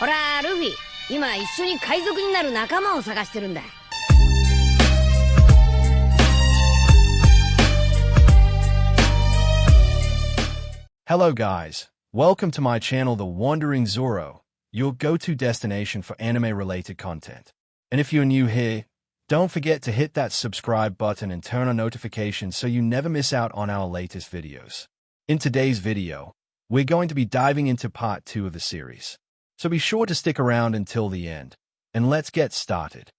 ほら、ルフィ、今一緒に海賊になる仲間を探してるんだ。Hello guys, welcome to my channel The Wandering Zoro, your go-to destination for anime-related content. And if you're new here, don't forget to hit that subscribe button and turn on notifications so you never miss out on our latest videos. In today's video, we're going to be diving into part 2 of the series. So be sure to stick around until the end, and let's get started.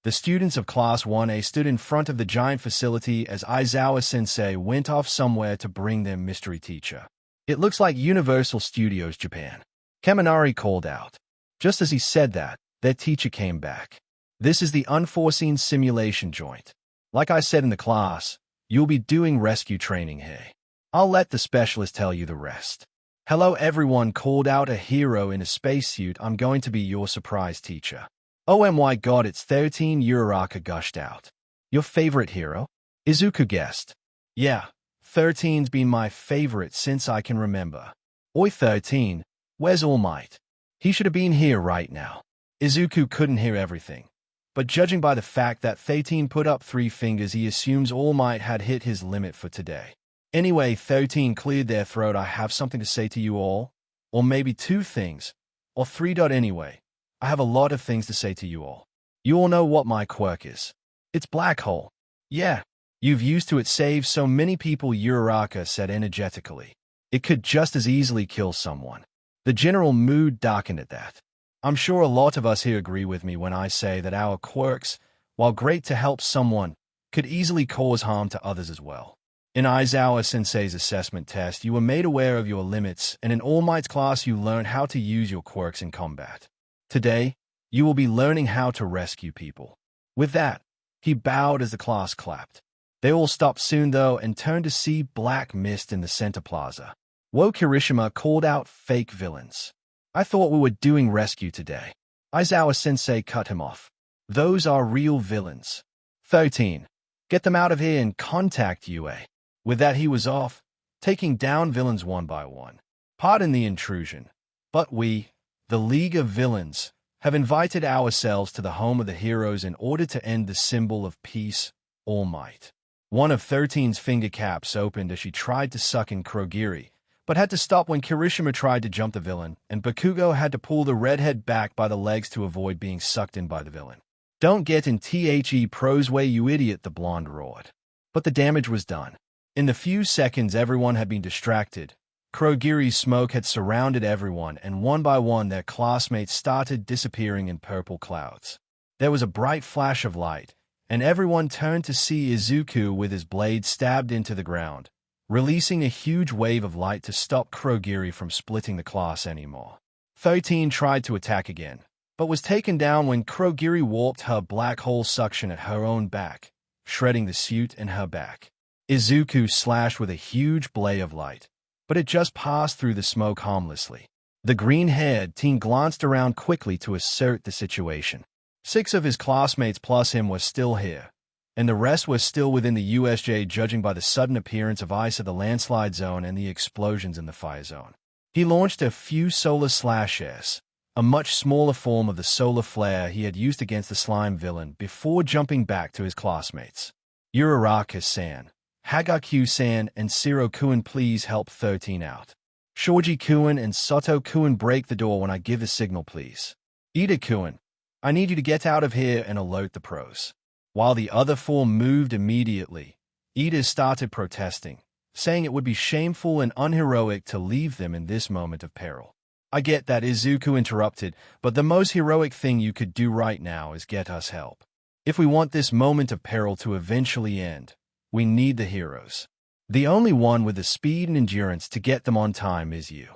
The students of Class 1A stood in front of the giant facility as Aizawa-sensei went off somewhere to bring their mystery teacher. It looks like Universal Studios Japan. Kaminari called out. Just as he said that, their teacher came back. This is the unforeseen simulation joint. Like I said in the class, you'll be doing rescue training here. I'll let the specialist tell you the rest. Hello everyone, called out a hero in a spacesuit. I'm going to be your surprise teacher. Oh my god, it's 13, Uraraka gushed out. Your favorite hero? Izuku guessed. Yeah. 13's been my favorite since I can remember. Oi 13, where's All Might? He should have been here right now. Izuku couldn't hear everything, but judging by the fact that 13 put up 3 fingers, he assumes All Might had hit his limit for today. Anyway, 13 cleared their throat. I have something to say to you all, or maybe 2 things, or 3. Anyway, I have a lot of things to say to you all. You all know what my quirk is. It's black hole. Yeah. You've used to it, save so many people, Uraraka said energetically. It could just as easily kill someone. The general mood darkened at that. I'm sure a lot of us here agree with me when I say that our quirks, while great to help someone, could easily cause harm to others as well. In Aizawa-sensei's assessment test, you were made aware of your limits, and in All Might's class you learned how to use your quirks in combat. Today, you will be learning how to rescue people. With that, he bowed as the class clapped. They all stopped soon, though, and turned to see black mist in the center plaza. Wo Kirishima called out, fake villains. I thought we were doing rescue today. Aizawa-sensei cut him off. Those are real villains. 13. Get them out of here and contact UA. With that, he was off, taking down villains one by one. Pardon the intrusion, but we, the League of Villains, have invited ourselves to the home of the heroes in order to end the symbol of peace, All Might. One of 13's finger caps opened as she tried to suck in Kurogiri, but had to stop when Kirishima tried to jump the villain, and Bakugo had to pull the redhead back by the legs to avoid being sucked in by the villain. Don't get in The prose way, you idiot, the blonde roared. But the damage was done. In the few seconds everyone had been distracted, Kurogiri's smoke had surrounded everyone, and one by one their classmates started disappearing in purple clouds. There was a bright flash of light, and everyone turned to see Izuku with his blade stabbed into the ground, releasing a huge wave of light to stop Kurogiri from splitting the class anymore. 13 tried to attack again, but was taken down when Kurogiri warped her black hole suction at her own back, shredding the suit and her back. Izuku slashed with a huge blade of light, but it just passed through the smoke harmlessly. The green-haired teen glanced around quickly to assert the situation. 6 of his classmates plus him were still here, and the rest were still within the USJ, judging by the sudden appearance of ice at the landslide zone and the explosions in the fire zone. He launched a few solar slashes, a much smaller form of the solar flare he had used against the slime villain, before jumping back to his classmates. Uraraka-san, Hagaku-san, and Shiro-kun, please help 13 out. Shoji-kun and Sato-kun, break the door when I give the signal, please. Ida-kun, I need you to get out of here and alert the pros. While the other 4 moved immediately, Ida started protesting, saying it would be shameful and unheroic to leave them in this moment of peril. I get that, Izuku interrupted, but the most heroic thing you could do right now is get us help. If we want this moment of peril to eventually end, we need the heroes. The only one with the speed and endurance to get them on time is you.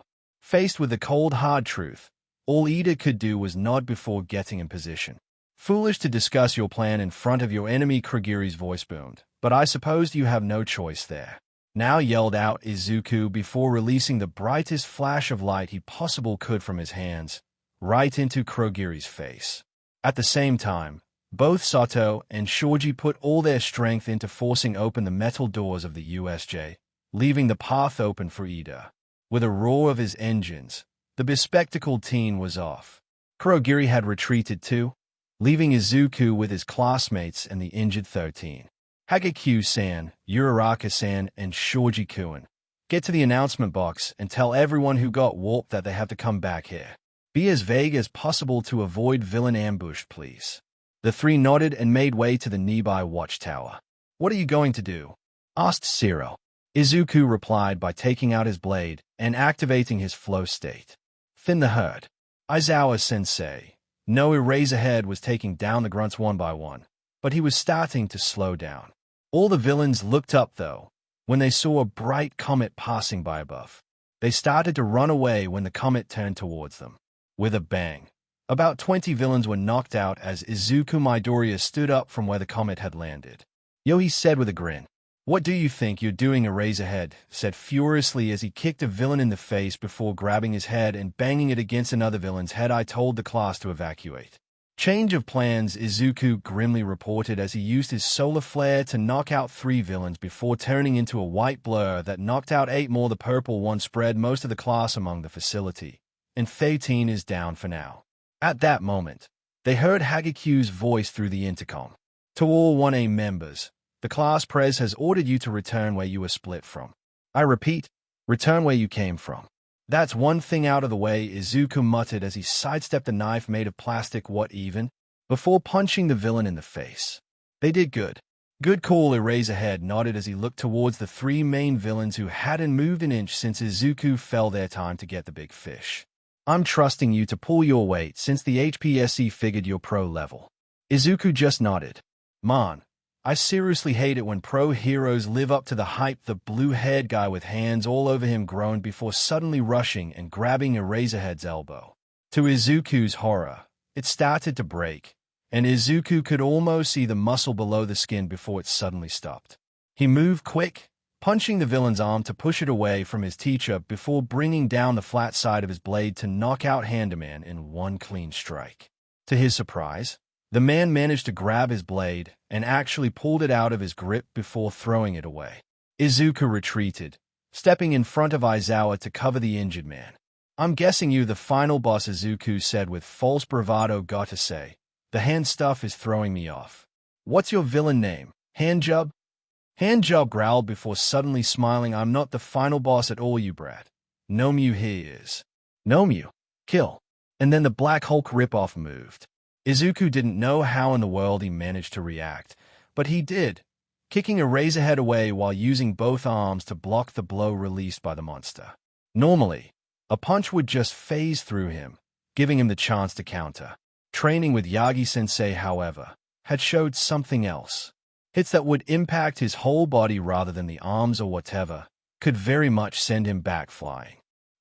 Faced with the cold hard truth, all Ida could do was nod before getting in position. Foolish to discuss your plan in front of your enemy, Kurogiri's voice boomed, but I suppose you have no choice there. Now, yelled out Izuku before releasing the brightest flash of light he possibly could from his hands, right into Kurogiri's face. At the same time, both Sato and Shoji put all their strength into forcing open the metal doors of the USJ, leaving the path open for Ida. With a roar of his engines, the bespectacled teen was off, Kurogiri had retreated too, leaving Izuku with his classmates and the injured 13. Hagekyu-san, Uraraka-san, and Shoji-kun. Get to the announcement box and tell everyone who got warped that they have to come back here. Be as vague as possible to avoid villain ambush, please. The three nodded and made way to the nearby watchtower. What are you going to do? Asked Zero. Izuku replied by taking out his blade and activating his flow state. Thin the herd. Aizawa-sensei. No Eraserhead was taking down the grunts one by one, but he was starting to slow down. All the villains looked up, though, when they saw a bright comet passing by above. They started to run away when the comet turned towards them. With a bang, about 20 villains were knocked out as Izuku Midoriya stood up from where the comet had landed. Yo, he said with a grin. What do you think you're doing, Eraserhead? Said furiously as he kicked a villain in the face before grabbing his head and banging it against another villain's head. I told the class to evacuate. Change of plans, Izuku grimly reported as he used his solar flare to knock out 3 villains before turning into a white blur that knocked out 8 more. The purple one spread most of the class among the facility, and 13 is down for now. At that moment, they heard Hagekyu's voice through the intercom. To all 1A members, the class pres has ordered you to return where you were split from. I repeat, return where you came from. That's one thing out of the way, Izuku muttered as he sidestepped a knife made of plastic. What even? Before punching the villain in the face. They did good. Good call, Eraserhead nodded as he looked towards the 3 main villains who hadn't moved an inch since Izuku fell their time to get the big fish. I'm trusting you to pull your weight since the HPSC figured you're pro level. Izuku just nodded. Man, I seriously hate it when pro heroes live up to the hype. The blue-haired guy with hands all over him groaned before suddenly rushing and grabbing Eraserhead's elbow. To Izuku's horror, it started to break, and Izuku could almost see the muscle below the skin before it suddenly stopped. He moved quick, punching the villain's arm to push it away from his teacher before bringing down the flat side of his blade to knock out Handaman in one clean strike. To his surprise, the man managed to grab his blade and actually pulled it out of his grip before throwing it away. Izuku retreated, stepping in front of Aizawa to cover the injured man. I'm guessing you the final boss, Izuku said with false bravado. Gotta say, the hand stuff is throwing me off. What's your villain name? Handjob? Handjob growled before suddenly smiling. I'm not the final boss at all, you brat. Nomyu here is. Nomyu. Kill. And then the Black Hulk ripoff moved. Izuku didn't know how in the world he managed to react, but he did, kicking Eraserhead away while using both arms to block the blow released by the monster. Normally, a punch would just phase through him, giving him the chance to counter. Training with Yagi-sensei, however, had showed something else. Hits that would impact his whole body rather than the arms or whatever, could very much send him back flying.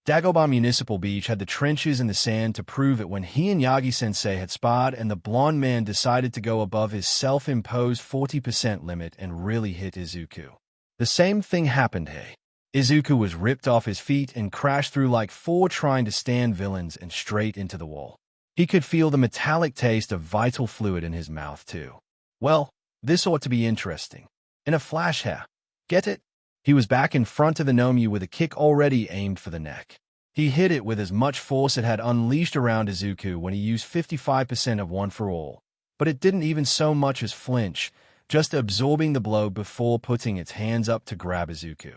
Dagobah Municipal Beach had the trenches and the sand to prove it when he and Yagi-sensei had sparred, and the blonde man decided to go above his self-imposed 40% limit and really hit Izuku. The same thing happened here. Izuku was ripped off his feet and crashed through like 4 trying to stand villains and straight into the wall. He could feel the metallic taste of vital fluid in his mouth too. Well, this ought to be interesting. In a flash here. Get it? He was back in front of the Nomyu with a kick already aimed for the neck. He hit it with as much force it had unleashed around Izuku when he used 55% of One for All, but it didn't even so much as flinch, just absorbing the blow before putting its hands up to grab Izuku.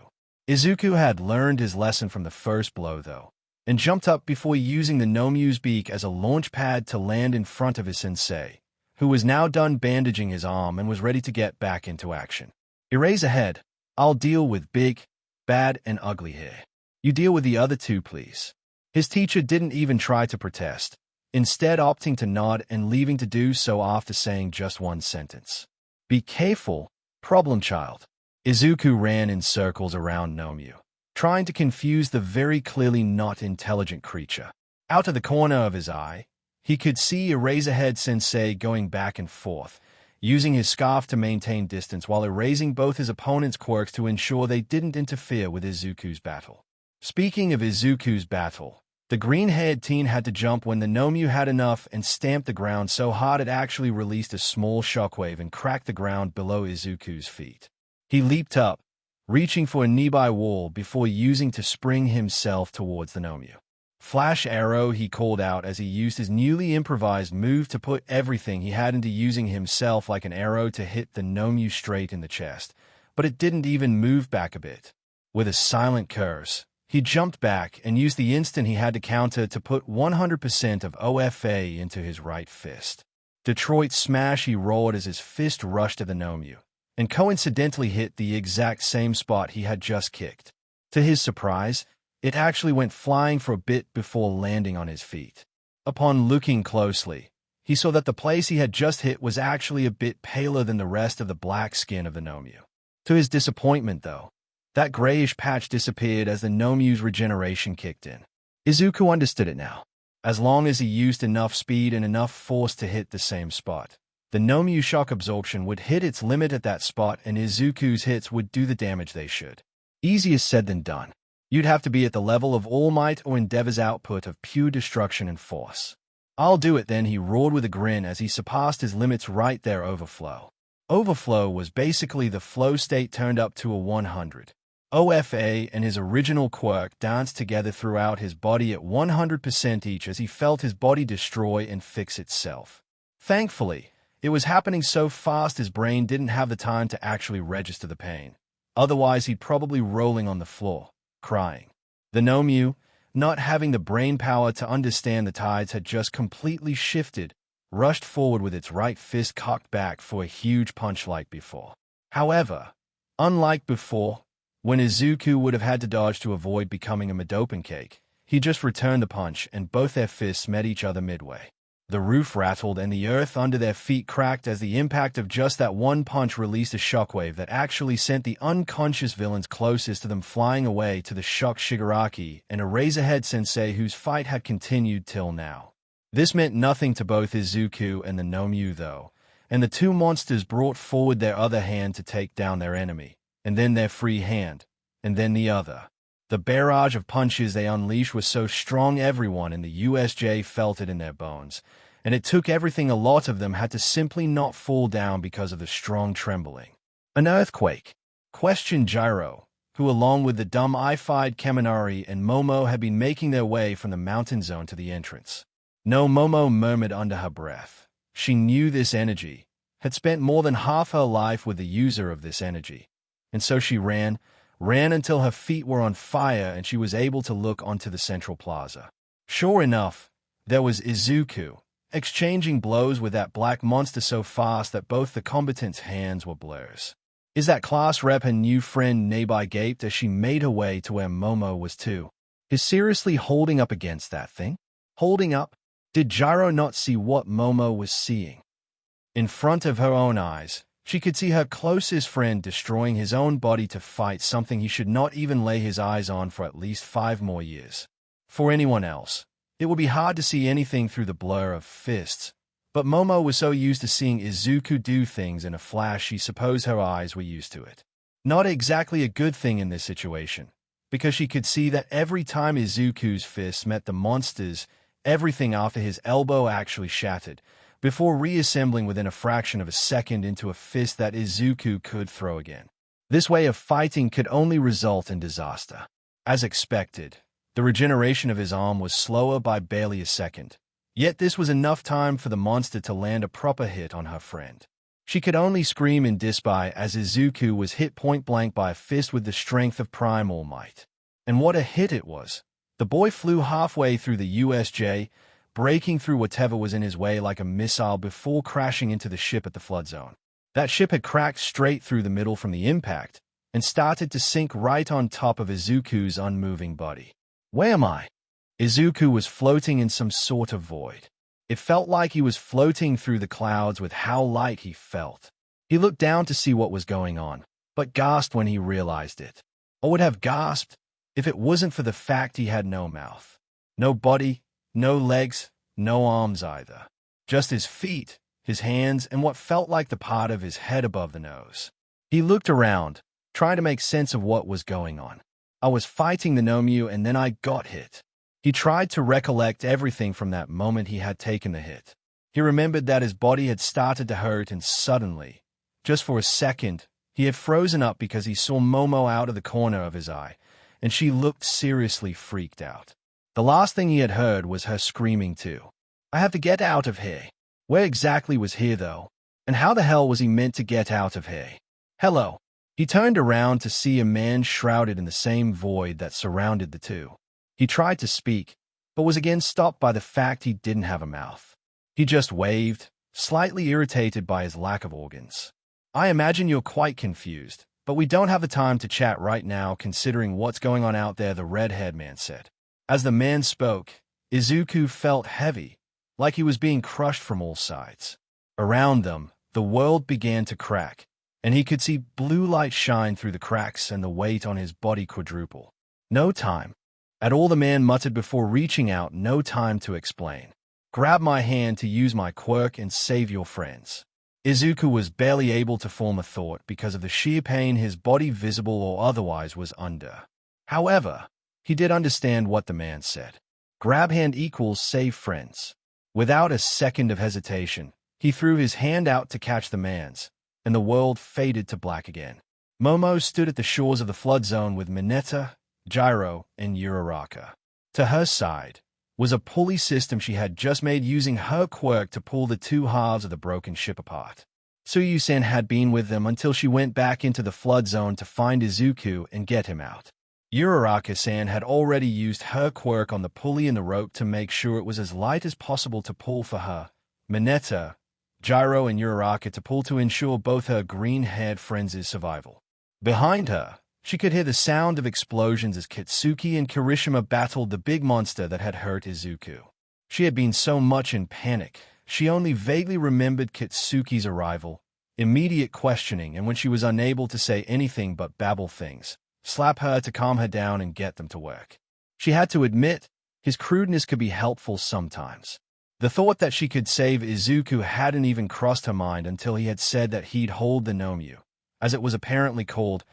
Izuku had learned his lesson from the first blow, though, and jumped up before using the Nomyu's beak as a launch pad to land in front of his sensei, who was now done bandaging his arm and was ready to get back into action. Eraserhead, I'll deal with big, bad, and ugly here. You deal with the other 2, please. His teacher didn't even try to protest, instead opting to nod and leaving to do so after saying just one sentence. Be careful, problem child. Izuku ran in circles around Nomyu, trying to confuse the very clearly not intelligent creature. Out of the corner of his eye, he could see Eraserhead Sensei going back and forth, using his scarf to maintain distance while erasing both his opponent's quirks to ensure they didn't interfere with Izuku's battle. Speaking of Izuku's battle, the green-haired teen had to jump when the Nomyu had enough and stamped the ground so hard it actually released a small shockwave and cracked the ground below Izuku's feet. He leaped up, reaching for a nearby wall before using to spring himself towards the Nomyu. Flash arrow, he called out as he used his newly improvised move to put everything he had into using himself like an arrow to hit the Nomu straight in the chest, but it didn't even move back a bit. With a silent curse, he jumped back and used the instant he had to counter to put 100% of OFA into his right fist. Detroit smash, he roared as his fist rushed at the Nomu, and coincidentally hit the exact same spot he had just kicked. To his surprise, it actually went flying for a bit before landing on his feet. Upon looking closely, he saw that the place he had just hit was actually a bit paler than the rest of the black skin of the Nomu. To his disappointment, though, that grayish patch disappeared as the Nomu's regeneration kicked in. Izuku understood it now. As long as he used enough speed and enough force to hit the same spot, the Nomu shock absorption would hit its limit at that spot and Izuku's hits would do the damage they should. Easier said than done. You'd have to be at the level of All Might or Endeavor's output of pure destruction and force. I'll do it then, he roared with a grin as he surpassed his limits right there. Overflow. Overflow was basically the flow state turned up to a 100. OFA and his original quirk danced together throughout his body at 100% each as he felt his body destroy and fix itself. Thankfully, it was happening so fast his brain didn't have the time to actually register the pain. Otherwise, he'd probably rolling on the floor, crying. The Nomu, not having the brain power to understand the tides had just completely shifted, rushed forward with its right fist cocked back for a huge punch like before. However, unlike before, when Izuku would have had to dodge to avoid becoming a Madopan cake, he just returned the punch and both their fists met each other midway. The roof rattled and the earth under their feet cracked as the impact of just that one punch released a shockwave that actually sent the unconscious villains closest to them flying away to the shocked Shigaraki and Eraserhead Sensei whose fight had continued till now. This meant nothing to both Izuku and the Nomu though, and the two monsters brought forward their other hand to take down their enemy, and then their free hand, and then the other. The barrage of punches they unleashed was so strong everyone in the USJ felt it in their bones, and it took everything. A lot of them had to simply not fall down because of the strong trembling. An earthquake? Questioned Gyro, who along with the dumb-eyed Kaminari and Momo had been making their way from the mountain zone to the entrance. No, Momo murmured under her breath. She knew this energy, had spent more than half her life with the user of this energy, and so she ran until her feet were on fire and she was able to look onto the central plaza. Sure enough, there was Izuku, exchanging blows with that black monster so fast that both the combatants' hands were blurs. Is that class rep her new friend? Nabai gaped as she made her way to where Momo was too. Is seriously holding up against that thing? Holding up? Did Gyro not see what Momo was seeing? In front of her own eyes, she could see her closest friend destroying his own body to fight something he should not even lay his eyes on for at least 5 more years. For anyone else, it would be hard to see anything through the blur of fists, but Momo was so used to seeing Izuku do things in a flash she supposed her eyes were used to it. Not exactly a good thing in this situation, because she could see that every time Izuku's fists met the monster's, everything after his elbow actually shattered, before reassembling within a fraction of a second into a fist that Izuku could throw again. This way of fighting could only result in disaster. As expected, the regeneration of his arm was slower by barely a second, yet this was enough time for the monster to land a proper hit on her friend. She could only scream in dismay as Izuku was hit point-blank by a fist with the strength of Prime All Might. And what a hit it was! The boy flew halfway through the USJ, breaking through whatever was in his way like a missile before crashing into the ship at the flood zone. That ship had cracked straight through the middle from the impact and started to sink right on top of Izuku's unmoving body. Where am I? Izuku was floating in some sort of void. It felt like he was floating through the clouds with how light he felt. He looked down to see what was going on, but gasped when he realized it. Or would have gasped if it wasn't for the fact he had no mouth, no body, no legs, no arms either. Just his feet, his hands, and what felt like the part of his head above the nose. He looked around, trying to make sense of what was going on. I was fighting the Nomu and then I got hit. He tried to recollect everything from that moment he had taken the hit. He remembered that his body had started to hurt and suddenly, just for a second, he had frozen up because he saw Momo out of the corner of his eye, and she looked seriously freaked out. The last thing he had heard was her screaming too. I have to get out of here. Where exactly was here though? And how the hell was he meant to get out of here? Hello. He turned around to see a man shrouded in the same void that surrounded the two. He tried to speak, but was again stopped by the fact he didn't have a mouth. He just waved, slightly irritated by his lack of organs. I imagine you're quite confused, but we don't have the time to chat right now considering what's going on out there, the red-haired man said. As the man spoke, Izuku felt heavy, like he was being crushed from all sides. Around them, the world began to crack, and he could see blue light shine through the cracks and the weight on his body quadruple. No time. At all the man muttered before reaching out, no time to explain. Grab my hand to use my quirk and save your friends. Izuku was barely able to form a thought because of the sheer pain his body, visible or otherwise, was under. However, he did understand what the man said. Grab hand equals save friends. Without a second of hesitation, he threw his hand out to catch the man's, and the world faded to black again. Momo stood at the shores of the flood zone with Mineta, Gyro, and Uraraka. To her side was a pulley system she had just made using her quirk to pull the two halves of the broken ship apart. Tsuyu-san had been with them until she went back into the flood zone to find Izuku and get him out. Uraraka-san had already used her quirk on the pulley and the rope to make sure it was as light as possible to pull for her. Mineta, Gyro, and Uraraka to pull to ensure both her green-haired friends' survival. Behind her, she could hear the sound of explosions as Kitsuki and Kirishima battled the big monster that had hurt Izuku. She had been so much in panic, she only vaguely remembered Kitsuki's arrival, immediate questioning, and when she was unable to say anything but babble things, slap her to calm her down and get them to work. She had to admit, his crudeness could be helpful sometimes. The thought that she could save Izuku hadn't even crossed her mind until he had said that he'd hold the Nomyu, as it was apparently called,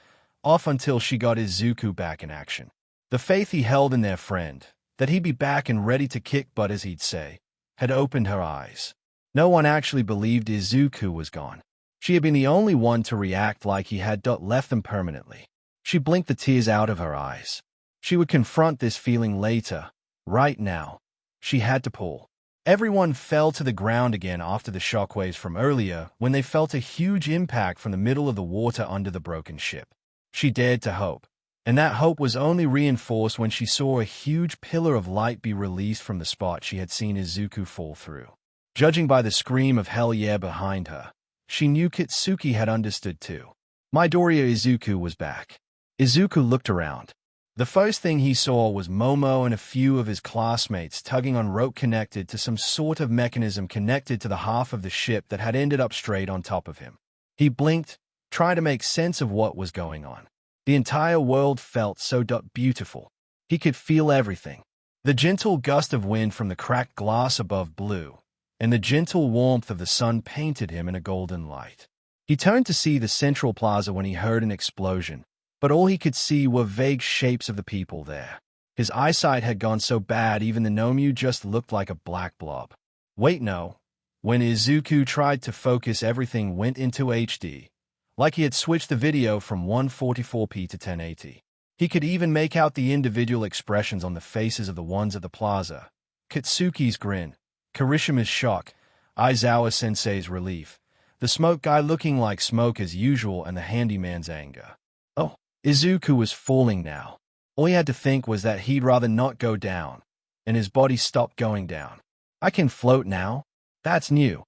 off until she got Izuku back in action. The faith he held in their friend, that he'd be back and ready to kick butt as he'd say, had opened her eyes. No one actually believed Izuku was gone. She had been the only one to react like he had left them permanently. She blinked the tears out of her eyes. She would confront this feeling later. Right now, she had to pull. Everyone fell to the ground again after the shockwaves from earlier when they felt a huge impact from the middle of the water under the broken ship. She dared to hope, and that hope was only reinforced when she saw a huge pillar of light be released from the spot she had seen Izuku fall through. Judging by the scream of hell yeah behind her, she knew Kitsuki had understood too. Midoriya Izuku was back. Izuku looked around. The first thing he saw was Momo and a few of his classmates tugging on rope connected to some sort of mechanism connected to the half of the ship that had ended up straight on top of him. He blinked, trying to make sense of what was going on. The entire world felt so beautiful. He could feel everything. The gentle gust of wind from the cracked glass above blew, and the gentle warmth of the sun painted him in a golden light. He turned to see the central plaza when he heard an explosion, but all he could see were vague shapes of the people there. His eyesight had gone so bad even the Nomyu just looked like a black blob. Wait, no. When Izuku tried to focus, everything went into HD. Like he had switched the video from 144p to 1080. He could even make out the individual expressions on the faces of the ones at the plaza. Kitsuki's grin, Kirishima's shock, Aizawa-sensei's relief, the smoke guy looking like smoke as usual, and the handyman's anger. Oh, Izuku was falling now. All he had to think was that he'd rather not go down, and his body stopped going down. I can float now? That's new.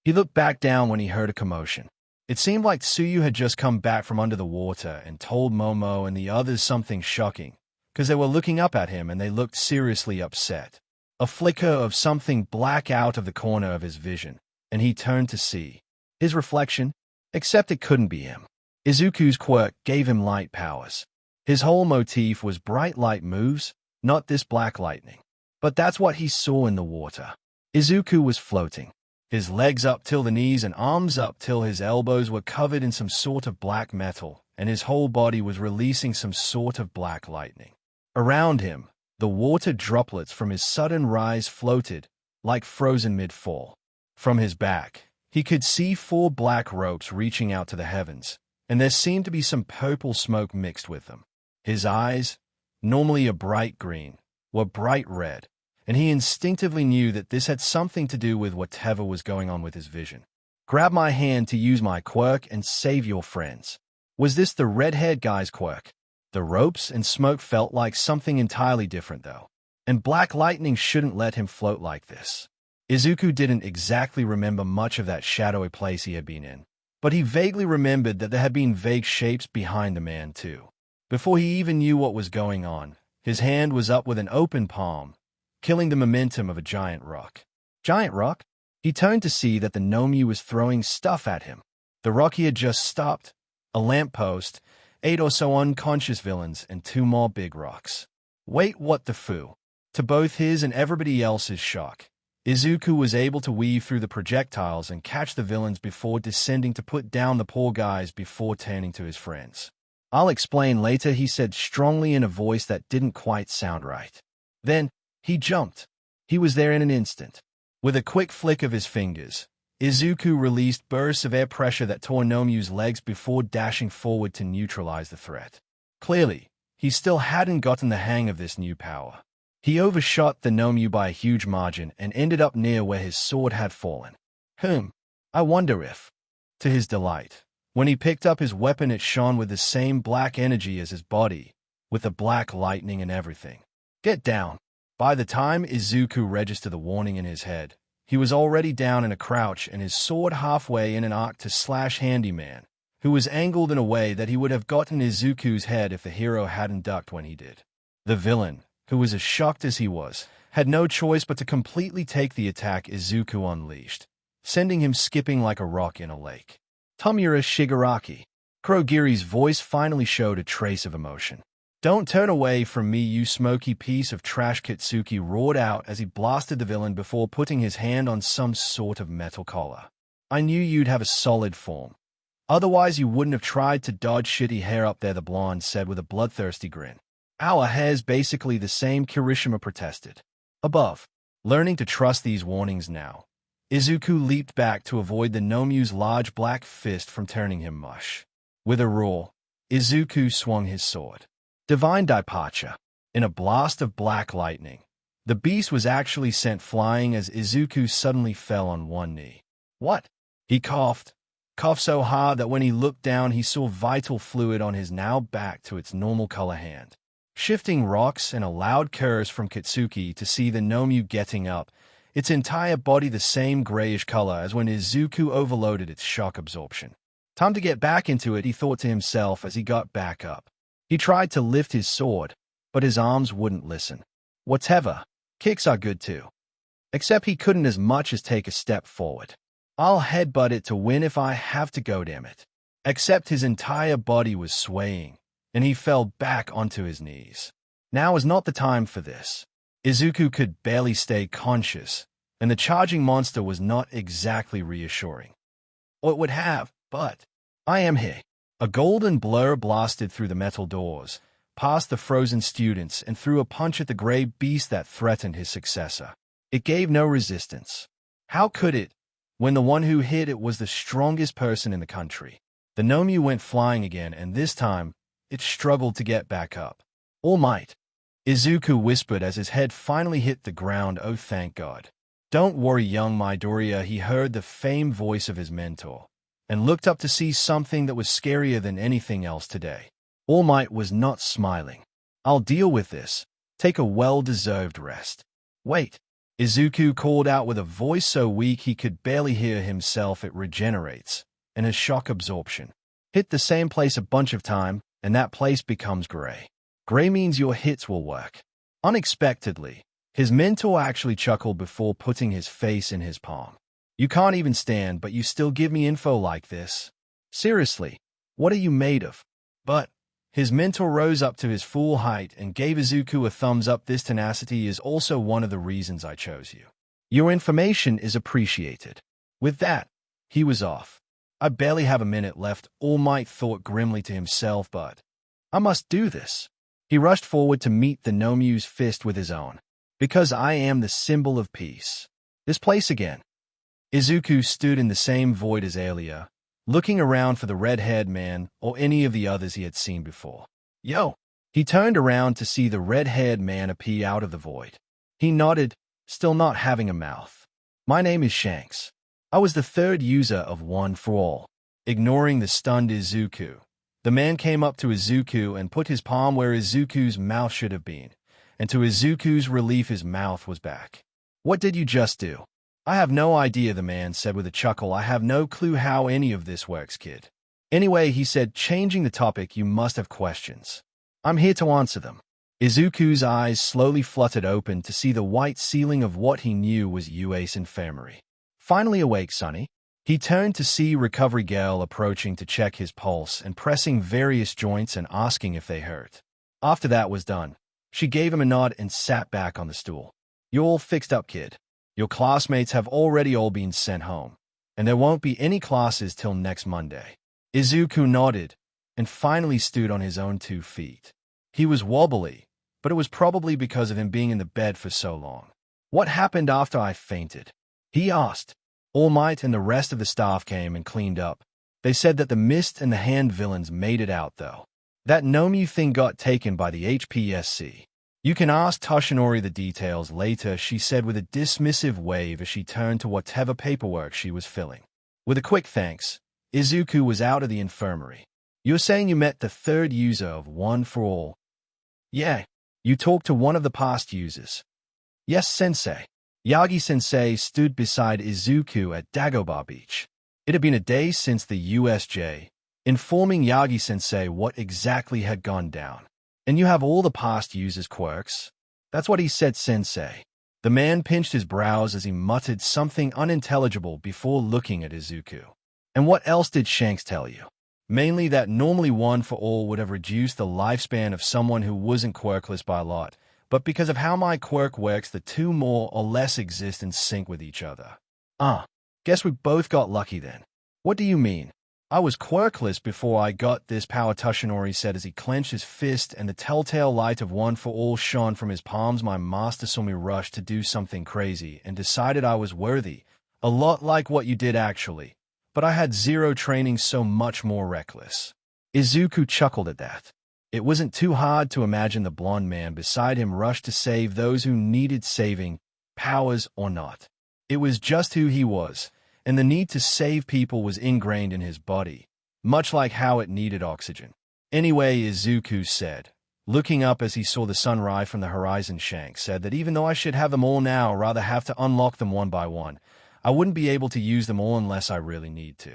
He looked back down when he heard a commotion. It seemed like Tsuyu had just come back from under the water and told Momo and the others something shocking, because they were looking up at him and they looked seriously upset. A flicker of something black out of the corner of his vision, and he turned to see his reflection, except it couldn't be him. Izuku's quirk gave him light powers. His whole motif was bright light moves, not this black lightning. But that's what he saw in the water. Izuku was floating. His legs up till the knees and arms up till his elbows were covered in some sort of black metal, and his whole body was releasing some sort of black lightning. Around him, the water droplets from his sudden rise floated, like frozen mid-fall. From his back, he could see 4 black ropes reaching out to the heavens, and there seemed to be some purple smoke mixed with them. His eyes, normally a bright green, were bright red, and he instinctively knew that this had something to do with whatever was going on with his vision. Grab my hand to use my quirk and save your friends. Was this the red-haired guy's quirk? The ropes and smoke felt like something entirely different, though. And black lightning shouldn't let him float like this. Izuku didn't exactly remember much of that shadowy place he had been in, but he vaguely remembered that there had been vague shapes behind the man, too. Before he even knew what was going on, his hand was up with an open palm, killing the momentum of a giant rock. Giant rock? He turned to see that the Nomu was throwing stuff at him. The rock he had just stopped, a lamppost, 8 or so unconscious villains, and 2 more big rocks. Wait, what the foo? To both his and everybody else's shock, Izuku was able to weave through the projectiles and catch the villains before descending to put down the poor guys before turning to his friends. I'll explain later, he said strongly in a voice that didn't quite sound right. Then, he jumped. He was there in an instant. With a quick flick of his fingers, Izuku released bursts of air pressure that tore Nomu's legs before dashing forward to neutralize the threat. Clearly, he still hadn't gotten the hang of this new power. He overshot the Nomu by a huge margin and ended up near where his sword had fallen. I wonder if, to his delight, when he picked up his weapon it shone with the same black energy as his body, with the black lightning and everything. Get down. By the time Izuku registered the warning in his head, he was already down in a crouch and his sword halfway in an arc to slash Handyman, who was angled in a way that he would have gotten Izuku's head if the hero hadn't ducked when he did. The villain, who was as shocked as he was, had no choice but to completely take the attack Izuku unleashed, sending him skipping like a rock in a lake. Tomura Shigaraki. Kurogiri's voice finally showed a trace of emotion. Don't turn away from me, you smoky piece of trash, Kitsuki roared out as he blasted the villain before putting his hand on some sort of metal collar. I knew you'd have a solid form. Otherwise you wouldn't have tried to dodge shitty hair up there, the blonde said with a bloodthirsty grin. Our hair's basically the same, Kirishima protested. Above, learning to trust these warnings now, Izuku leaped back to avoid the Nomu's large black fist from turning him mush. With a roar, Izuku swung his sword. Divine Departure. In a blast of black lightning, the beast was actually sent flying as Izuku suddenly fell on one knee. What? He coughed so hard that when he looked down he saw vital fluid on his now back to its normal color hand. Shifting rocks and a loud curse from Kitsuki to see the Nomu getting up, its entire body the same grayish color as when Izuku overloaded its shock absorption. Time to get back into it, he thought to himself as he got back up. He tried to lift his sword, but his arms wouldn't listen. Whatever, kicks are good too. Except he couldn't as much as take a step forward. I'll headbutt it to win if I have to go, damn it. Except his entire body was swaying, and he fell back onto his knees. Now is not the time for this. Izuku could barely stay conscious, and the charging monster was not exactly reassuring. Or it would have, but I am here. A golden blur blasted through the metal doors, past the frozen students, and threw a punch at the gray beast that threatened his successor. It gave no resistance. How could it, when the one who hit it was the strongest person in the country? The Nomu went flying again, and this time, it struggled to get back up. All might, Izuku whispered as his head finally hit the ground. Oh, thank God. Don't worry, young Midoriya, he heard the famed voice of his mentor, and looked up to see something that was scarier than anything else today. All Might was not smiling. I'll deal with this. Take a well-deserved rest. Wait, Izuku called out with a voice so weak he could barely hear himself. It regenerates, and his shock absorption. Hit the same place a bunch of time, and that place becomes gray. Gray means your hits will work. Unexpectedly, his mentor actually chuckled before putting his face in his palm. You can't even stand, but you still give me info like this? Seriously, what are you made of? But his mentor rose up to his full height and gave Izuku a thumbs up. This tenacity is also one of the reasons I chose you. Your information is appreciated. With that, he was off. I barely have a minute left, All Might thought grimly to himself, but I must do this. He rushed forward to meet the Nomu's fist with his own. Because I am the symbol of peace. This place again. Izuku stood in the same void as earlier, looking around for the red-haired man or any of the others he had seen before. Yo, He turned around to see the red-haired man appear out of the void. He nodded, still not having a mouth. My name is Shanks. I was the third user of One for All. Ignoring the stunned Izuku, the man came up to Izuku and put his palm where Izuku's mouth should have been, and to Izuku's relief his mouth was back. What did you just do? I have no idea, the man said with a chuckle. I have no clue how any of this works, kid. Anyway, he said, changing the topic, you must have questions. I'm here to answer them. Izuku's eyes slowly fluttered open to see the white ceiling of what he knew was UA's infirmary. Finally awake, Sonny. He turned to see Recovery Girl approaching to check his pulse and pressing various joints and asking if they hurt. After that was done, she gave him a nod and sat back on the stool. You're all fixed up, kid. Your classmates have already all been sent home, and there won't be any classes till next Monday. Izuku nodded and finally stood on his own 2 feet. He was wobbly, but it was probably because of him being in the bed for so long. What happened after I fainted? He asked. All Might and the rest of the staff came and cleaned up. They said that the Mist and the Hand villains made it out, though. That Nomu thing got taken by the HPSC. You can ask Toshinori the details later, she said with a dismissive wave as she turned to whatever paperwork she was filling. With a quick thanks, Izuku was out of the infirmary. You're saying you met the third user of One for All? Yeah. You talked to one of the past users. Yes, sensei. Yagi-sensei stood beside Izuku at Dagobah Beach. It had been a day since the USJ, informing Yagi-sensei what exactly had gone down. And you have all the past users' quirks? That's what he said, sensei. The man pinched his brows as he muttered something unintelligible before looking at Izuku. And what else did Shanks tell you? Mainly that normally One for All would have reduced the lifespan of someone who wasn't quirkless by a lot, but because of how my quirk works, the two more or less exist in sync with each other. Guess we both got lucky then. What do you mean? I was quirkless before I got this power, Toshinori said as he clenched his fist and the telltale light of One for All shone from his palms. My master saw me rush to do something crazy and decided I was worthy, a lot like what you did actually, but I had zero training, so much more reckless. Izuku chuckled at that. It wasn't too hard to imagine the blonde man beside him rush to save those who needed saving, powers or not. It was just who he was, and the need to save people was ingrained in his body, much like how it needed oxygen. Anyway, Izuku said, looking up as he saw the sun rise from the horizon. Shanks said that even though I should have them all now, or rather have to unlock them one by one, I wouldn't be able to use them all unless I really need to.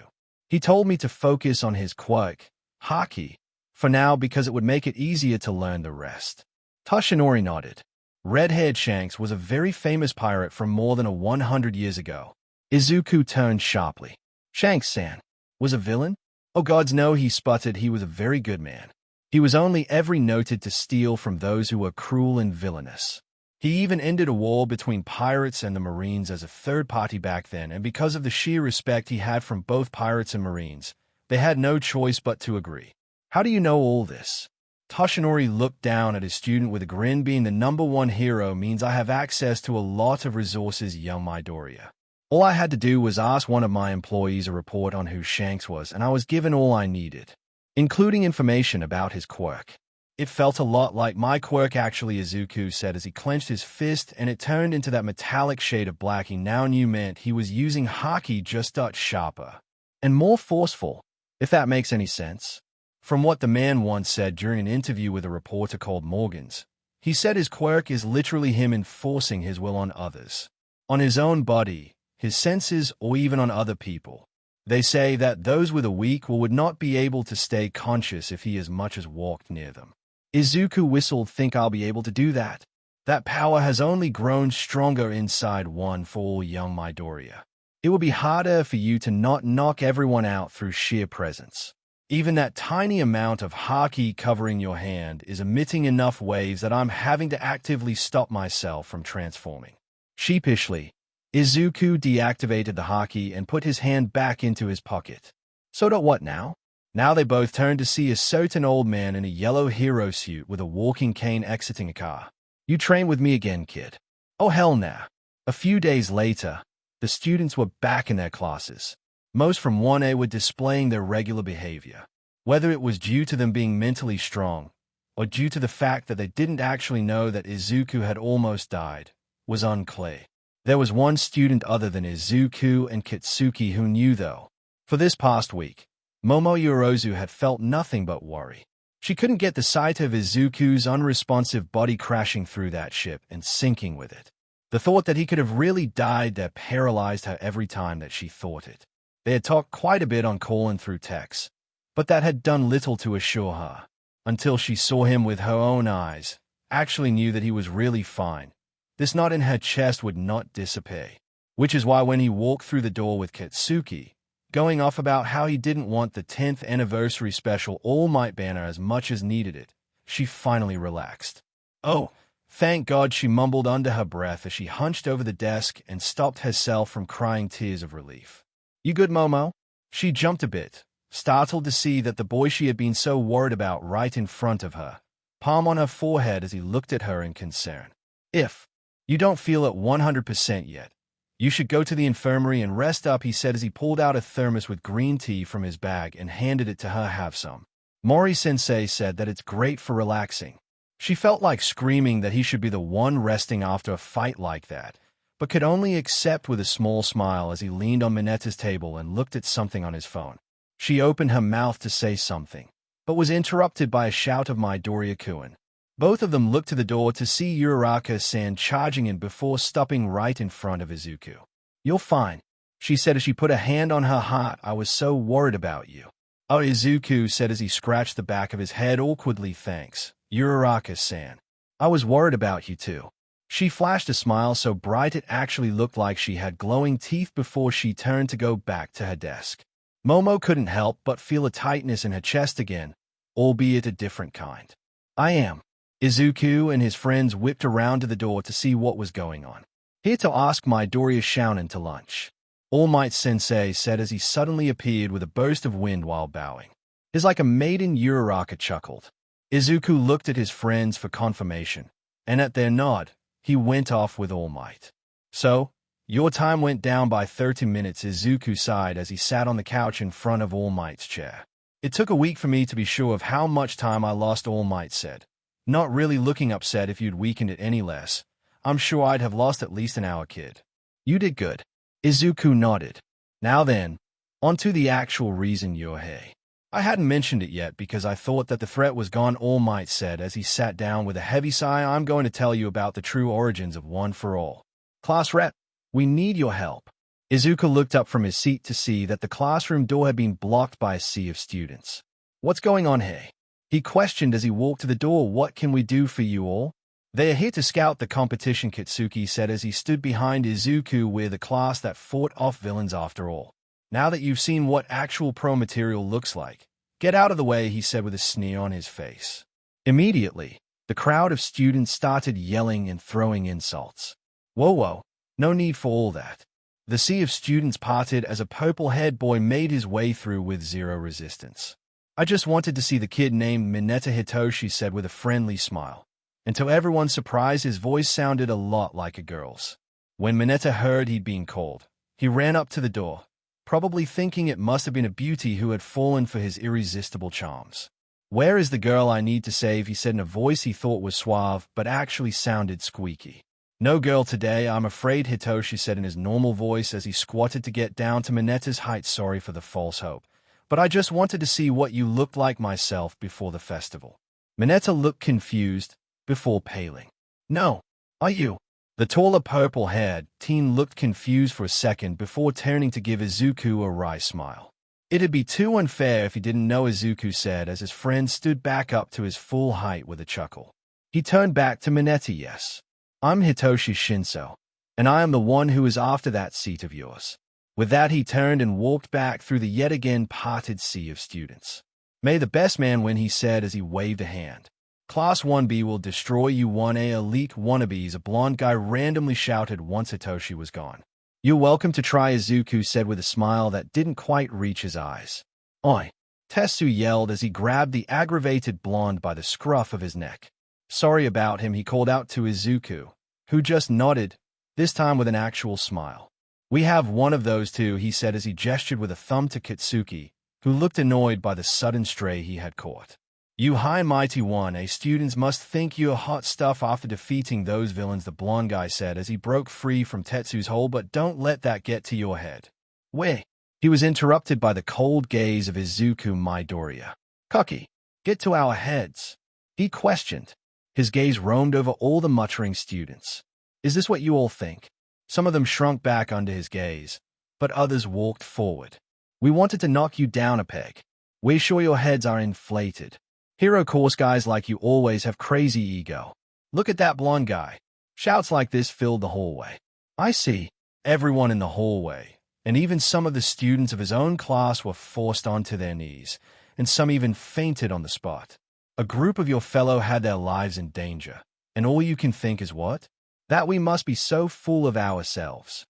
He told me to focus on his quirk, Haki, for now because it would make it easier to learn the rest. Toshinori nodded. Red-haired Shanks was a very famous pirate from more than 100 years ago. Izuku turned sharply. Shanks-san was a villain? Oh gods no, he sputtered. He was a very good man. He was only ever noted to steal from those who were cruel and villainous. He even ended a war between pirates and the Marines as a third party back then, and because of the sheer respect he had from both pirates and Marines, they had no choice but to agree. How do you know all this? Toshinori looked down at his student with a grin. Being the #1 hero means I have access to a lot of resources, young Midoriya. All I had to do was ask one of my employees a report on who Shanks was, and I was given all I needed, including information about his quirk. It felt a lot like my quirk actually, Izuku said as he clenched his fist and it turned into that metallic shade of black he now knew meant he was using Haki, just sharper and more forceful, if that makes any sense. From what the man once said during an interview with a reporter called Morgan's, he said his quirk is literally him enforcing his will on others, on his own body, his senses, or even on other people. They say that those with a weak will would not be able to stay conscious if he as much as walked near them. Izuku whistled. Think I'll be able to do that? That power has only grown stronger inside One for All, young Midoriya. It will be harder for you to not knock everyone out through sheer presence. Even that tiny amount of Haki covering your hand is emitting enough waves that I'm having to actively stop myself from transforming. Sheepishly, Izuku deactivated the Haki and put his hand back into his pocket. So what now? Now they both turned to see a certain old man in a yellow hero suit with a walking cane exiting a car. You train with me again, kid? Oh hell nah. A few days later, the students were back in their classes. Most from 1A were displaying their regular behavior. Whether it was due to them being mentally strong, or due to the fact that they didn't actually know that Izuku had almost died, was unclear. There was one student other than Izuku and Kitsuki who knew though. For this past week, Momo Yorozu had felt nothing but worry. She couldn't get the sight of Izuku's unresponsive body crashing through that ship and sinking with it. The thought that he could have really died there paralyzed her every time that she thought it. They had talked quite a bit on call and through text, but that had done little to assure her, until she saw him with her own eyes, actually knew that he was really fine. This knot in her chest would not disappear, which is why when he walked through the door with Kitsuki, going off about how he didn't want the 10th anniversary special All Might banner as much as needed it, she finally relaxed. Oh, thank God, she mumbled under her breath as she hunched over the desk and stopped herself from crying tears of relief. You good, Momo? She jumped a bit, startled to see that the boy she had been so worried about right in front of her, palm on her forehead as he looked at her in concern. If you don't feel at 100% yet, you should go to the infirmary and rest up, he said as he pulled out a thermos with green tea from his bag and handed it to her. Have some. Mori-sensei said that it's great for relaxing. She felt like screaming that he should be the one resting after a fight like that, but could only accept with a small smile as he leaned on Mineta's table and looked at something on his phone. She opened her mouth to say something, but was interrupted by a shout of Midoriya-kun. Both of them looked to the door to see Uraraka-san charging in before stopping right in front of Izuku. You're fine, she said as she put a hand on her heart. I was so worried about you. Oh, Izuku said as he scratched the back of his head awkwardly. Thanks, Uraraka-san. I was worried about you too. She flashed a smile so bright it actually looked like she had glowing teeth before she turned to go back to her desk. Momo couldn't help but feel a tightness in her chest again, albeit a different kind. I am. Izuku and his friends whipped around to the door to see what was going on. Here to ask Midoriya-shounen to lunch, All Might Sensei said as he suddenly appeared with a burst of wind while bowing. It's like a maiden. Uraraka chuckled. Izuku looked at his friends for confirmation, and at their nod, he went off with All Might. So, your time went down by 30 minutes, Izuku sighed as he sat on the couch in front of All Might's chair. It took a week for me to be sure of how much time I lost, All Might said. Not really looking upset. If you'd weakened it any less, I'm sure I'd have lost at least an hour, kid. You did good. Izuku nodded. Now then, on to the actual reason you're here. I hadn't mentioned it yet because I thought that the threat was gone, All Might said as he sat down with a heavy sigh. I'm going to tell you about the true origins of One for All. Class rep, we need your help. Izuku looked up from his seat to see that the classroom door had been blocked by a sea of students. What's going on here? He questioned as he walked to the door. What can we do for you all? They are here to scout the competition, Kitsuki said as he stood behind Izuku. We're the class that fought off villains after all. Now that you've seen what actual pro material looks like, get out of the way, he said with a sneer on his face. Immediately, the crowd of students started yelling and throwing insults. Whoa, no need for all that. The sea of students parted as a purple-haired boy made his way through with zero resistance. I just wanted to see the kid named Mineta Hitoshi said with a friendly smile. And to everyone's surprise, his voice sounded a lot like a girl's. When Mineta heard he'd been called, he ran up to the door, probably thinking it must have been a beauty who had fallen for his irresistible charms. Where is the girl I need to save, he said in a voice he thought was suave but actually sounded squeaky. No girl today, I'm afraid, Hitoshi said in his normal voice as he squatted to get down to Mineta's height. Sorry for the false hope, but I just wanted to see what you looked like myself before the festival. Mineta looked confused, before paling. No, are you? The taller purple-haired teen looked confused for a second before turning to give Izuku a wry smile. It'd be too unfair if he didn't know, Izuku said as his friend stood back up to his full height with a chuckle. He turned back to Mineta. Yes, I'm Hitoshi Shinso, and I am the one who is after that seat of yours. With that, he turned and walked back through the yet again parted sea of students. May the best man win, he said as he waved a hand. Class 1B will destroy you 1A elite wannabes, a blonde guy randomly shouted once Hitoshi was gone. You're welcome to try, Izuku said with a smile that didn't quite reach his eyes. Oi! Tetsu yelled as he grabbed the aggravated blonde by the scruff of his neck. Sorry about him, he called out to Izuku, who just nodded, this time with an actual smile. We have one of those too, he said as he gestured with a thumb to Kitsuki, who looked annoyed by the sudden stray he had caught. You high mighty one, students must think you're hot stuff after defeating those villains, the blonde guy said as he broke free from Tetsu's hold, but don't let that get to your head. Wait. He was interrupted by the cold gaze of Izuku Midoriya. Kuki, get to our heads. He questioned. His gaze roamed over all the muttering students. Is this what you all think? Some of them shrunk back under his gaze, but others walked forward. We wanted to knock you down a peg. We're sure your heads are inflated. Hero course guys like you always have crazy ego. Look at that blonde guy. Shouts like this filled the hallway. I see. Everyone in the hallway, and even some of the students of his own class were forced onto their knees, and some even fainted on the spot. A group of your fellow had their lives in danger, and all you can think is what? That we must be so full of ourselves.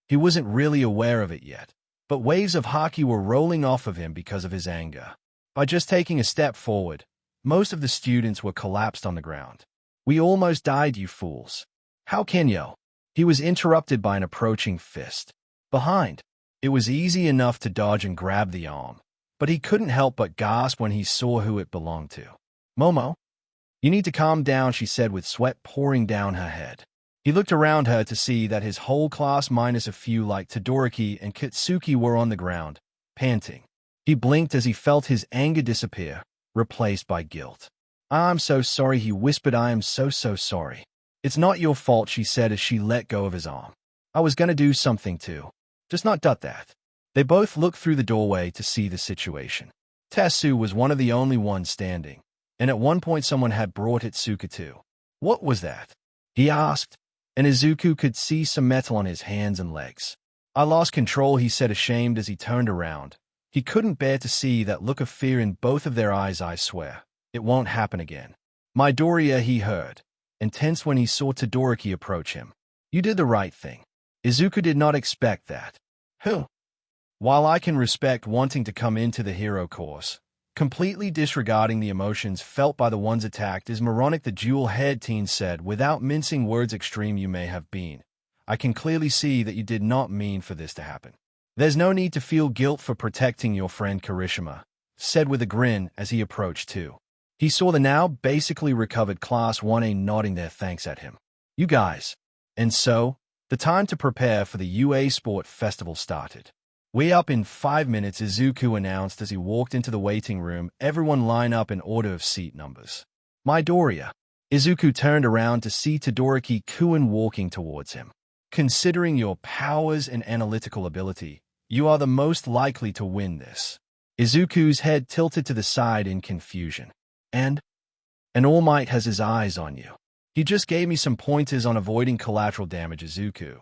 He wasn't really aware of it yet, but waves of haki were rolling off of him because of his anger. By just taking a step forward, most of the students were collapsed on the ground. We almost died, you fools. How can you? He was interrupted by an approaching fist. Behind. It was easy enough to dodge and grab the arm, but he couldn't help but gasp when he saw who it belonged to. Momo? You need to calm down, she said with sweat pouring down her head. He looked around her to see that his whole class minus a few like Todoroki and Kitsuki were on the ground, panting. He blinked as he felt his anger disappear, replaced by guilt. I'm so sorry, he whispered. I am so sorry. It's not your fault, she said as she let go of his arm. I was gonna do something too. Just not that. They both looked through the doorway to see the situation. Tetsu was one of the only ones standing, and at one point someone had brought Itsuka too. What was that? He asked, and Izuku could see some metal on his hands and legs. I lost control, he said, ashamed as he turned around. He couldn't bear to see that look of fear in both of their eyes. I swear, it won't happen again. Midoriya, he heard, and tensed when he saw Todoroki approach him. You did the right thing. Izuku did not expect that. Who? While I can respect wanting to come into the hero course, completely disregarding the emotions felt by the ones attacked is moronic, the jewel-haired teen said without mincing words. Extreme you may have been. I can clearly see that you did not mean for this to happen. There's no need to feel guilt for protecting your friend, Kirishima said with a grin as he approached too. He saw the now basically recovered Class 1A nodding their thanks at him. You guys. And so, the time to prepare for the UA Sport Festival started. We're up in 5 minutes, Izuku announced as he walked into the waiting room. Everyone line up in order of seat numbers. Midoriya. Izuku turned around to see Todoroki-kun walking towards him. Considering your powers and analytical ability, you are the most likely to win this. Izuku's head tilted to the side in confusion. And All Might has his eyes on you. He just gave me some pointers on avoiding collateral damage, Izuku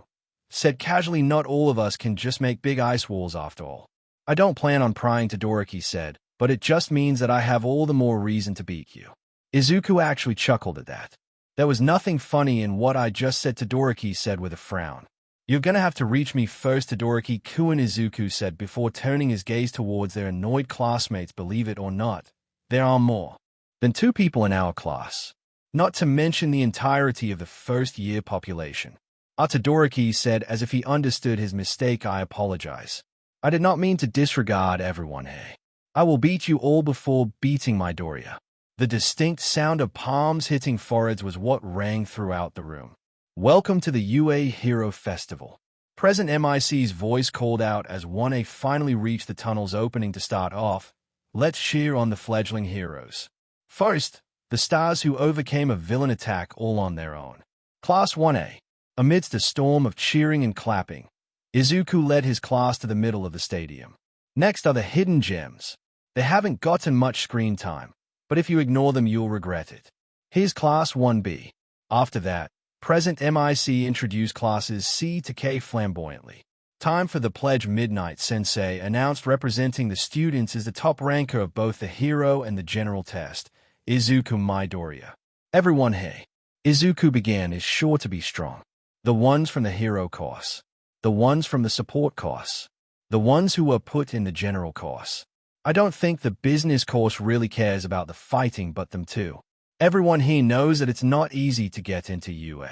said casually. Not all of us can just make big ice walls after all. I don't plan on prying, Todoroki said, but it just means that I have all the more reason to beat you. Izuku actually chuckled at that. There was nothing funny in what I just said, Todoroki said with a frown. You're gonna have to reach me first, Todoroki-kun, Izuku said before turning his gaze towards their annoyed classmates. Believe it or not, there are more than 2 people in our class, not to mention the entirety of the first-year population. Todoroki said as if he understood his mistake. I apologize. I did not mean to disregard everyone. Hey, I will beat you all before beating Midoriya. The distinct sound of palms hitting foreheads was what rang throughout the room. Welcome to the UA Hero Festival. President MIC's voice called out as 1A finally reached the tunnel's opening to start off. Let's cheer on the fledgling heroes. First, the stars who overcame a villain attack all on their own. Class 1A. Amidst a storm of cheering and clapping, Izuku led his class to the middle of the stadium. Next are the hidden gems. They haven't gotten much screen time, but if you ignore them you'll regret it. Here's Class 1B. After that, President MIC introduced Classes C to K flamboyantly. Time for the pledge. Midnight Sensei announced, representing the students as the top ranker of both the hero and the general test, Izuku Midoriya. Everyone, hey. Izuku began, is sure to be strong. The ones from the hero course. The ones from the support course. The ones who were put in the general course. I don't think the business course really cares about the fighting, but them too. Everyone here knows that it's not easy to get into UA.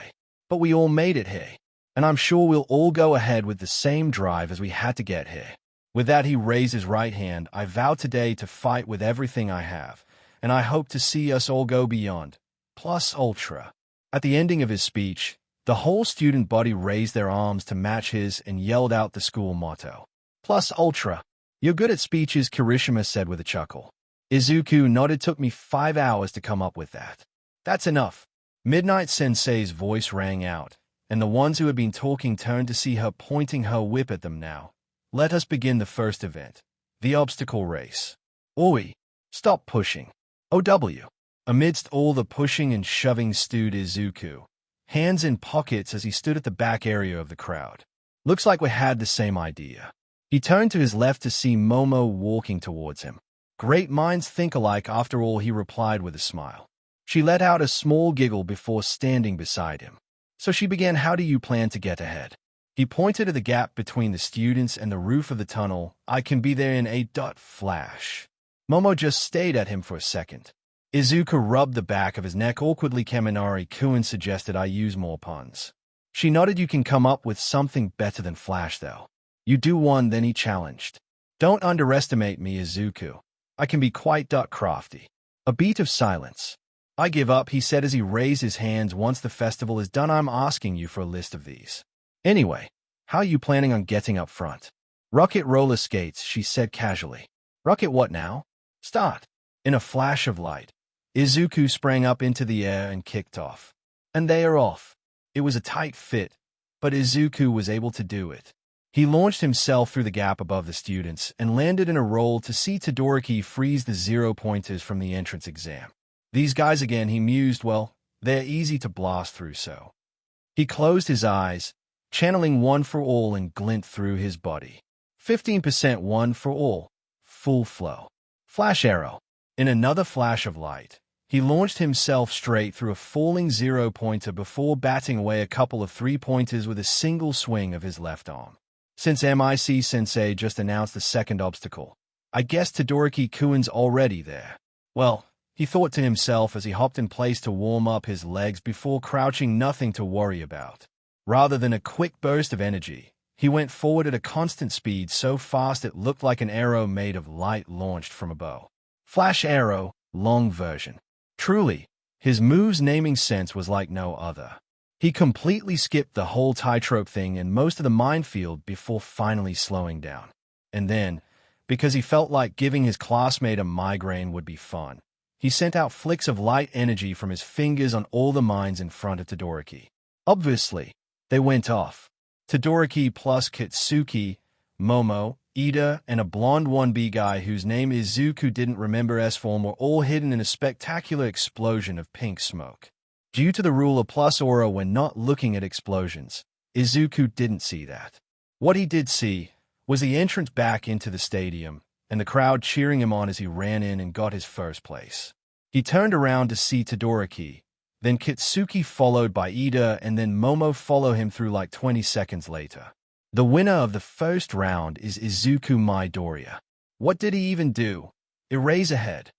But we all made it here. And I'm sure we'll all go ahead with the same drive as we had to get here. With that, he raised his right hand. I vow today to fight with everything I have, and I hope to see us all go beyond. Plus ultra. At the ending of his speech, the whole student body raised their arms to match his and yelled out the school motto. Plus ultra. You're good at speeches, Kirishima said with a chuckle. Izuku nodded. Took me 5 hours to come up with that. That's enough. Midnight Sensei's voice rang out, and the ones who had been talking turned to see her pointing her whip at them now. Let us begin the first event. The obstacle race. Oi, stop pushing. OW. Amidst all the pushing and shoving stood Izuku, hands in pockets as he stood at the back area of the crowd. Looks like we had the same idea. He turned to his left to see Momo walking towards him. Great minds think alike after all, he replied with a smile. She let out a small giggle before standing beside him. So she began, how do you plan to get ahead? He pointed at the gap between the students and the roof of the tunnel. I can be there in a flash. Momo just stayed at him for a second. Izuku rubbed the back of his neck awkwardly. Kaminari-kun suggested I use more puns. She nodded. You can come up with something better than flash though. You do one, then he challenged. Don't underestimate me, Izuku. I can be quite crafty. A beat of silence. I give up, he said as he raised his hands. Once the festival is done, I'm asking you for a list of these. Anyway, how are you planning on getting up front? Rocket roller skates, she said casually. Rocket what now? Start. In a flash of light, Izuku sprang up into the air and kicked off. And they are off. It was a tight fit, but Izuku was able to do it. He launched himself through the gap above the students and landed in a roll to see Todoroki freeze the 0-pointers from the entrance exam. These guys again, he mused, well, they're easy to blast through so. He closed his eyes, channeling one for all and glint through his body. 15% one for all. Full flow. Flash arrow. In another flash of light, he launched himself straight through a falling 0-pointer before batting away a couple of 3-pointers with a single swing of his left arm. Since MIC Sensei just announced the second obstacle, I guess Todoroki-kun's already there. Well, he thought to himself as he hopped in place to warm up his legs before crouching. Nothing to worry about. Rather than a quick burst of energy, he went forward at a constant speed so fast it looked like an arrow made of light launched from a bow. Flash arrow, long version. Truly, his move's naming sense was like no other. He completely skipped the whole tightrope thing and most of the minefield before finally slowing down. And then, because he felt like giving his classmate a migraine would be fun, he sent out flicks of light energy from his fingers on all the mines in front of Todoroki. Obviously, they went off. Todoroki plus Kitsuki, Momo, Ida, and a blonde 1B guy whose name Izuku didn't remember S-form were all hidden in a spectacular explosion of pink smoke. Due to the rule of plus aura when not looking at explosions, Izuku didn't see that. What he did see was the entrance back into the stadium and the crowd cheering him on as he ran in and got his first place. He turned around to see Todoroki, then Kitsuki followed by Ida, and then Momo follow him through like 20 seconds later. The winner of the first round is Izuku Midoriya. What did he even do? Erase ahead.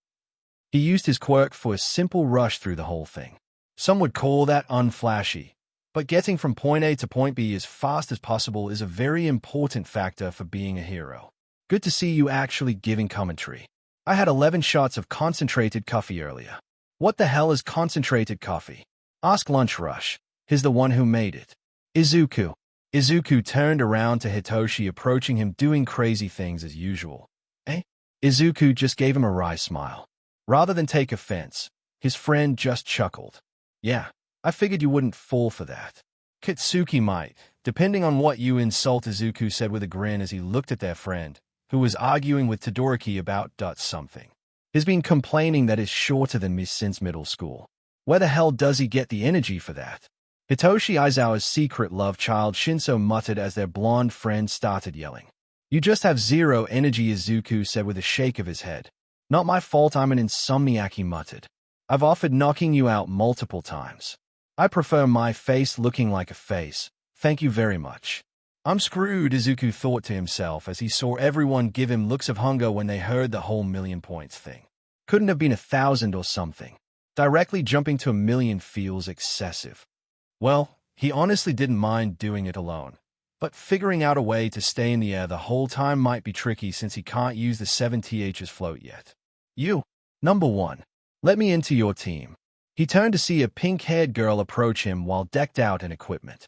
He used his quirk for a simple rush through the whole thing. Some would call that unflashy, but getting from point A to point B as fast as possible is a very important factor for being a hero. Good to see you actually giving commentary. I had 11 shots of concentrated coffee earlier. What the hell is concentrated coffee? Ask Lunch Rush. He's the one who made it. Izuku. Izuku turned around to Hitoshi approaching him doing crazy things as usual. Eh? Izuku just gave him a wry smile. Rather than take offense, his friend just chuckled. Yeah, I figured you wouldn't fall for that. Kitsuki might, depending on what you insult, Izuku said with a grin as he looked at their friend, who was arguing with Todoroki about something. He's been complaining that is shorter than me since middle school. Where the hell does he get the energy for that? Hitoshi Aizawa's secret love child Shinso muttered as their blonde friend started yelling. You just have zero energy, Izuku said with a shake of his head. Not my fault I'm an insomniac, he muttered. I've offered knocking you out multiple times. I prefer my face looking like a face. Thank you very much. I'm screwed, Izuku thought to himself as he saw everyone give him looks of hunger when they heard the whole million points thing. Couldn't have been 1,000 or something. Directly jumping to 1,000,000 feels excessive. Well, he honestly didn't mind doing it alone. But figuring out a way to stay in the air the whole time might be tricky since he can't use the 7 TH's float yet. You. Number 1. Let me into your team. He turned to see a pink-haired girl approach him while decked out in equipment.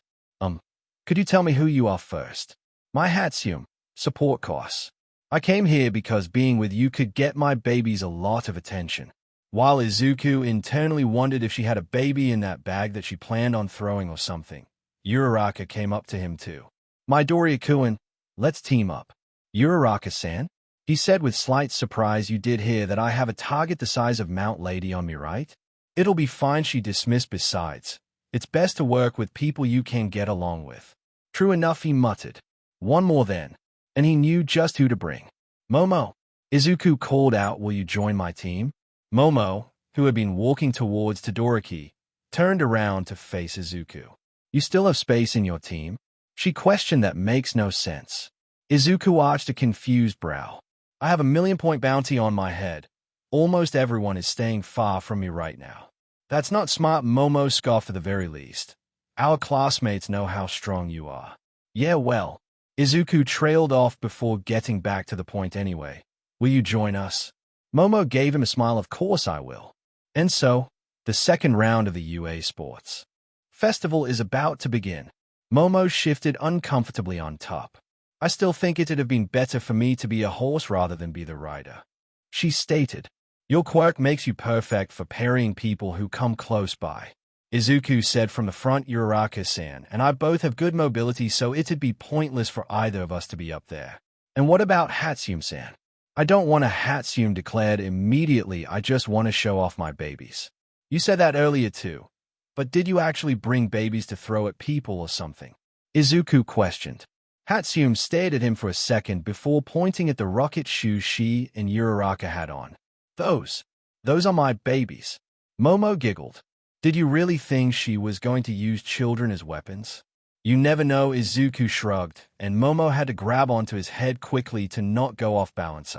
Could you tell me who you are first? My Hatsune, support course. I came here because being with you could get my babies a lot of attention. While Izuku internally wondered if she had a baby in that bag that she planned on throwing or something, Uraraka came up to him too. My Doria-kun, let's team up. Uraraka-san? He said with slight surprise, you did hear that I have a target the size of Mount Lady on me, right? It'll be fine, she dismissed. Besides, it's best to work with people you can get along with. True enough, he muttered. One more then, and he knew just who to bring. Momo. Izuku called out, will you join my team? Momo, who had been walking towards Todoroki, turned around to face Izuku. You still have space in your team? She questioned. That makes no sense. Izuku arched a confused brow. I have a 1,000,000-point bounty on my head. Almost everyone is staying far from me right now. That's not smart, Momo scoffed. At the very least, our classmates know how strong you are. Yeah, well. Izuku trailed off before getting back to the point anyway. Will you join us? Momo gave him a smile. Of course I will. And so, the second round of the UA Sports Festival is about to begin. Momo shifted uncomfortably on top. I still think it'd have been better for me to be a horse rather than be the rider. She stated, your quirk makes you perfect for parrying people who come close by. Izuku said from the front, Uraraka-san and I both have good mobility, so it'd be pointless for either of us to be up there. And what about Hatsune-san? I don't want a Hatsune, declared immediately. I just want to show off my babies. You said that earlier too. But did you actually bring babies to throw at people or something? Izuku questioned. Hatsune stared at him for a second before pointing at the rocket shoes she and Uraraka had on. Those are my babies. Momo giggled. Did you really think she was going to use children as weapons? You never know, Izuku shrugged, and Momo had to grab onto his head quickly to not go off balance.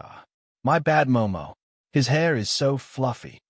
My bad, Momo. His hair is so fluffy.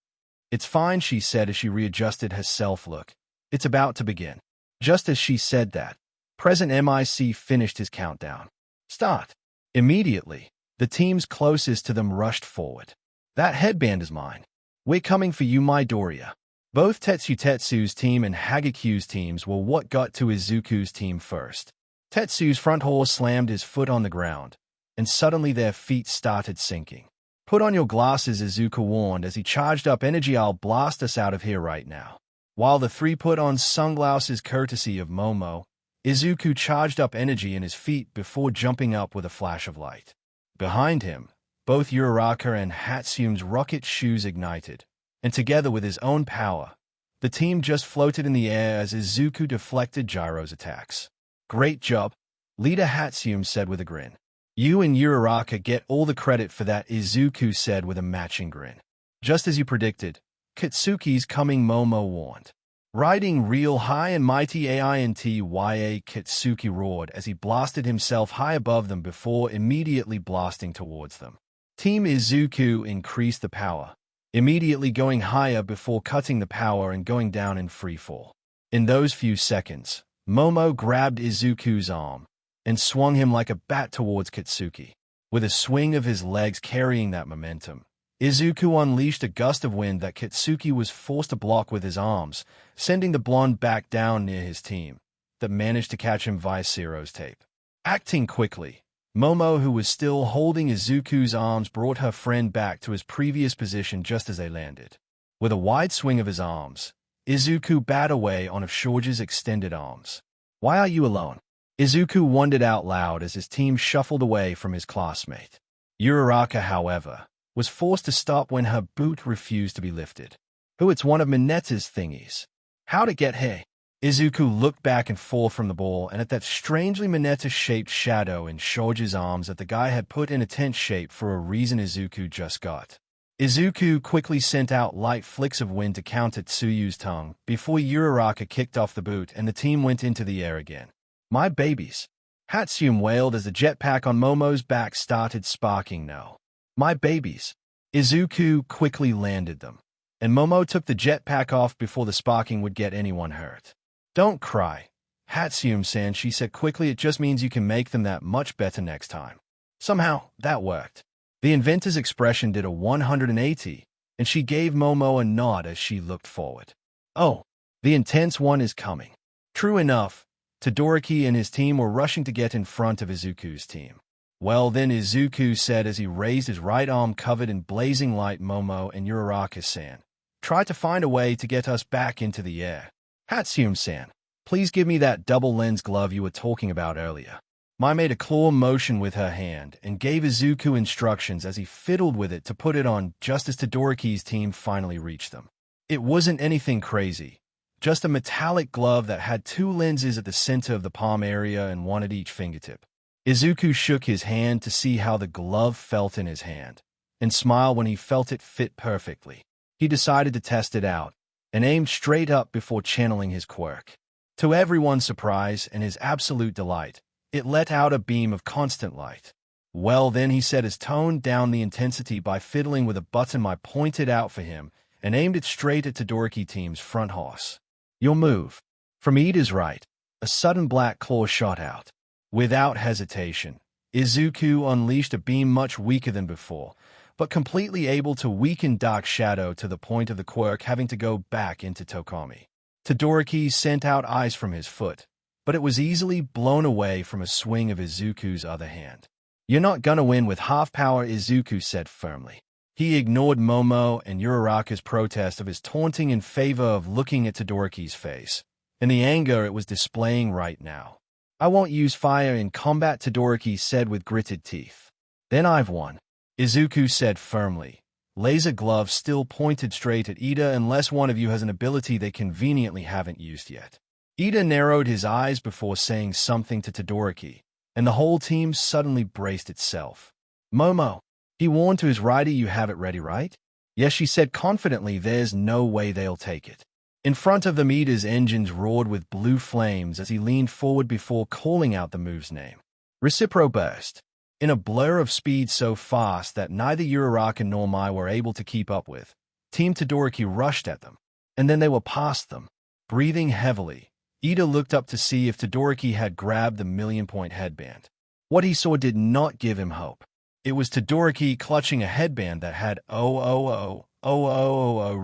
It's fine, she said as she readjusted herself. Look, it's about to begin. Just as she said that, President MIC finished his countdown. Start. Immediately, the teams closest to them rushed forward. That headband is mine. We're coming for you, my Doria. Both Tetsu's team and Hagaku's teams were what got to Izuku's team first. Tetsu's front horse slammed his foot on the ground, and suddenly their feet started sinking. Put on your glasses, Izuku warned as he charged up energy. I'll blast us out of here right now. While the three put on sunglasses courtesy of Momo, Izuku charged up energy in his feet before jumping up with a flash of light. Behind him, both Uraraka and Hatsune's rocket shoes ignited, and together with his own power, the team just floated in the air as Izuku deflected Gyro's attacks. Great job, Leader Hatsune said with a grin. You and Uraraka get all the credit for that, Izuku said with a matching grin. Just as you predicted, Katsuki's coming, Momo warned. Riding real high and mighty AINTYA, Katsuki roared as he blasted himself high above them before immediately blasting towards them. Team Izuku increased the power, immediately going higher before cutting the power and going down in freefall. In those few seconds, Momo grabbed Izuku's arm and swung him like a bat towards Katsuki. With a swing of his legs carrying that momentum, Izuku unleashed a gust of wind that Katsuki was forced to block with his arms, sending the blonde back down near his team, that managed to catch him via Zero's tape. Acting quickly, Momo, who was still holding Izuku's arms, brought her friend back to his previous position just as they landed. With a wide swing of his arms, Izuku bat away on Shoji's extended arms. Why are you alone? Izuku wondered out loud as his team shuffled away from his classmate. Uraraka, however, was forced to stop when her boot refused to be lifted. It's one of Mineta's thingies. How'd it get here? Izuku looked back and forth from the ball and at that strangely Mineta-shaped shadow in Shoji's arms that the guy had put in a tent shape for a reason Izuku just got. Izuku quickly sent out light flicks of wind to counter Tsuyu's tongue before Uraraka kicked off the boot and the team went into the air again. My babies! Hatsune wailed as the jetpack on Momo's back started sparking. No. My babies! Izuku quickly landed them, and Momo took the jetpack off before the sparking would get anyone hurt. Don't cry, Hatsune-san, she said quickly. It just means you can make them that much better next time. Somehow, that worked. The inventor's expression did a 180, and she gave Momo a nod as she looked forward. Oh, the intense one is coming. True enough, Todoroki and his team were rushing to get in front of Izuku's team. Well then, Izuku said as he raised his right arm covered in blazing light. Momo and Uraraka-san, try to find a way to get us back into the air. Hatsume-san, please give me that double lens glove you were talking about earlier. Mai made a claw motion with her hand and gave Izuku instructions as he fiddled with it to put it on just as Todoroki's team finally reached them. It wasn't anything crazy, just a metallic glove that had 2 lenses at the center of the palm area and 1 at each fingertip. Izuku shook his hand to see how the glove felt in his hand, and smiled when he felt it fit perfectly. He decided to test it out, and aimed straight up before channeling his quirk. To everyone's surprise and his absolute delight, it let out a beam of constant light. Well then, he said, as toned down the intensity by fiddling with a button Mai pointed out for him and aimed it straight at Todoroki team's front horse. Your move. From Ida's right, a sudden black claw shot out. Without hesitation, Izuku unleashed a beam much weaker than before, but completely able to weaken Dark Shadow to the point of the quirk having to go back into Tokami. Todoroki sent out ice from his foot, but it was easily blown away from a swing of Izuku's other hand. You're not gonna win with half power, Izuku said firmly. He ignored Momo and Uraraka's protest of his taunting in favor of looking at Todoroki's face, and the anger it was displaying right now. I won't use fire in combat, Todoroki said with gritted teeth. Then I've won, Izuku said firmly. Laser gloves still pointed straight at Ida unless one of you has an ability they conveniently haven't used yet. Ida narrowed his eyes before saying something to Todoroki, and the whole team suddenly braced itself. Momo, he warned to his rider, you have it ready, right? Yes, she said confidently. There's no way they'll take it. In front of them, Ida's engines roared with blue flames as he leaned forward before calling out the move's name. Recipro burst. In a blur of speed so fast that neither Uraraka nor Mai were able to keep up with, Team Todoroki rushed at them, and then they were past them. Breathing heavily, Ida looked up to see if Todoroki had grabbed the million-point headband. What he saw did not give him hope. It was Todoroki clutching a headband that had "000"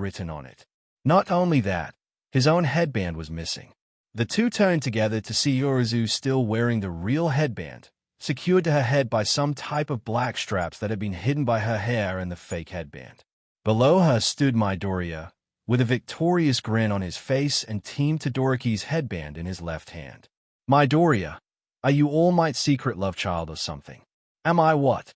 written on it. Not only that, his own headband was missing. The two turned together to see Urizu still wearing the real headband, secured to her head by some type of black straps that had been hidden by her hair and the fake headband. Below her stood Midoriya, with a victorious grin on his face and Team Todoroki's headband in his left hand. Midoriya, are you All Might's secret love child or something? Am I what?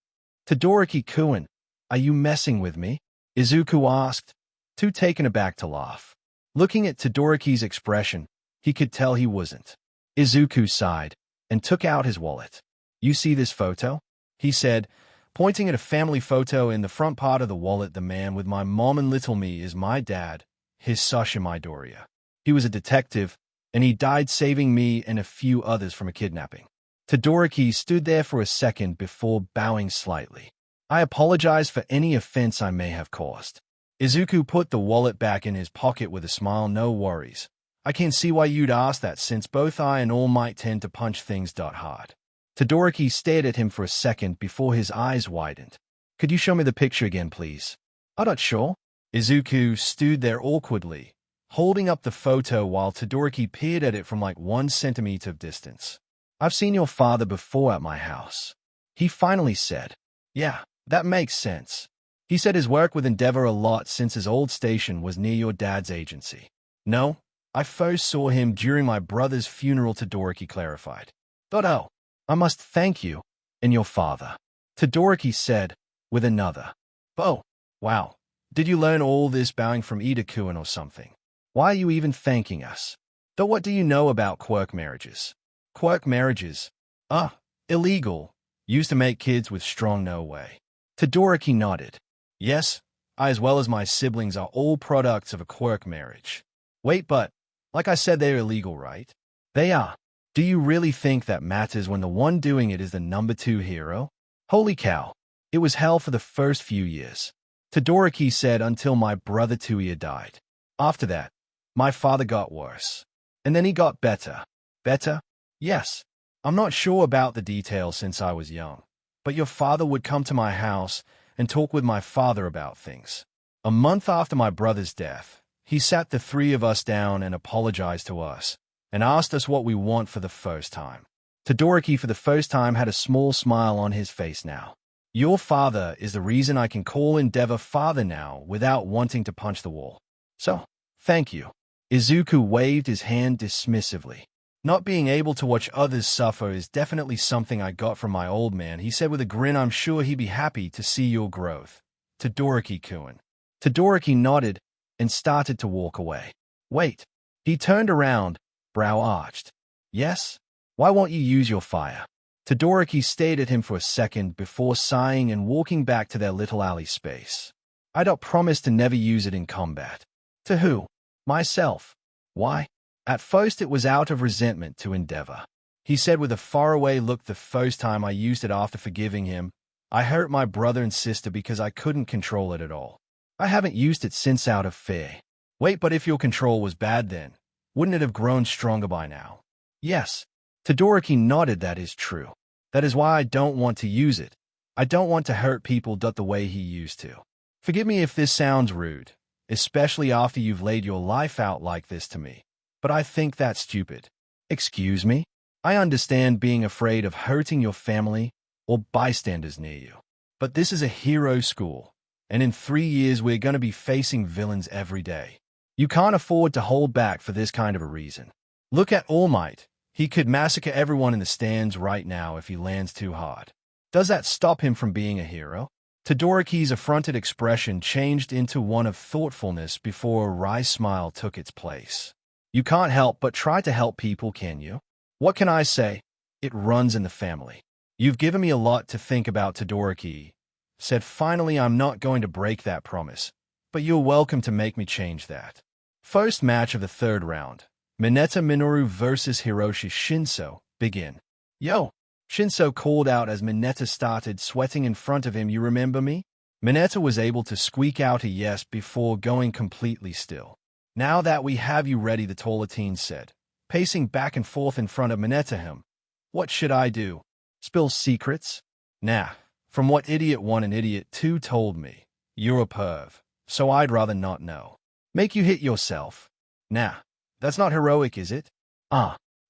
Todoroki-kun, are you messing with me? Izuku asked, too taken aback to laugh. Looking at Todoroki's expression, he could tell he wasn't. Izuku sighed and took out his wallet. You see this photo? He said, pointing at a family photo in the front part of the wallet. The man with my mom and little me is my dad, Hisashi Midoriya. He was a detective, and he died saving me and a few others from a kidnapping. Todoroki stood there for a second before bowing slightly. I apologize for any offense I may have caused. Izuku put the wallet back in his pocket with a smile. No worries. I can see why you'd ask that, since both I and All Might tend to punch things hard. Todoroki stared at him for a second before his eyes widened. Could you show me the picture again, please? I'm not sure. Izuku stood there awkwardly, holding up the photo while Todoroki peered at it from like 1 centimeter of distance. I've seen your father before at my house. He finally said. Yeah, that makes sense. He said his work with Endeavor a lot since his old station was near your dad's agency. No, I first saw him during my brother's funeral, Todoroki clarified. But oh, I must thank you and your father, Todoroki said, with another. Oh, wow. Did you learn all this bowing from Ida-kun or something? Why are you even thanking us? Though what do you know about quirk marriages? Quirk marriages? Illegal. Used to make kids with strong no way. Todoroki nodded. Yes, I as well as my siblings are all products of a quirk marriage. Wait, but, like I said, they're illegal, right? They are. Do you really think that matters when the one doing it is the number 2 hero? Holy cow. It was hell for the first few years. Todoroki said, until my brother Tuya died. After that, my father got worse. And then he got better. Better? Yes. I'm not sure about the details since I was young, but your father would come to my house and talk with my father about things. A month after my brother's death, he sat the three of us down and apologized to us, and asked us what we want for the first time. Todoroki for the first time had a small smile on his face now. Your father is the reason I can call Endeavor father now without wanting to punch the wall. So, thank you. Izuku waved his hand dismissively. Not being able to watch others suffer is definitely something I got from my old man, he said with a grin. I'm sure he'd be happy to see your growth. Todoroki-kun. Todoroki nodded and started to walk away. Wait. He turned around, brow arched. Yes? Why won't you use your fire? Todoroki stared at him for a second before sighing and walking back to their little alley space. I'd promised to never use it in combat. To who? Myself. Why? At first it was out of resentment to Endeavor. He said with a faraway look. The first time I used it after forgiving him, I hurt my brother and sister because I couldn't control it at all. I haven't used it since out of fear. Wait, but if your control was bad then, wouldn't it have grown stronger by now? Yes. Todoroki nodded. That is true. That is why I don't want to use it. I don't want to hurt people the way he used to. Forgive me if this sounds rude, especially after you've laid your life out like this to me, but I think that's stupid. Excuse me? I understand being afraid of hurting your family or bystanders near you, but this is a hero school, and in 3 years we're going to be facing villains every day. You can't afford to hold back for this kind of a reason. Look at All Might. He could massacre everyone in the stands right now if he lands too hard. Does that stop him from being a hero? Todoroki's affronted expression changed into one of thoughtfulness before a wry smile took its place. You can't help but try to help people, can you? What can I say? It runs in the family. You've given me a lot to think about, Todoroki said. Finally, I'm not going to break that promise, but you're welcome to make me change that. First match of the third round. Mineta Minoru versus Hiroshi Shinso. Begin. Yo! Shinso called out as Mineta started sweating in front of him. You remember me? Mineta was able to squeak out a yes before going completely still. Now that we have you ready, the taller teen said, pacing back and forth in front of Mineta. What should I do? Spill secrets? Nah. From what Idiot 1 and Idiot 2 told me, you're a perv, so I'd rather not know. Make you hit yourself? Nah. That's not heroic, is it?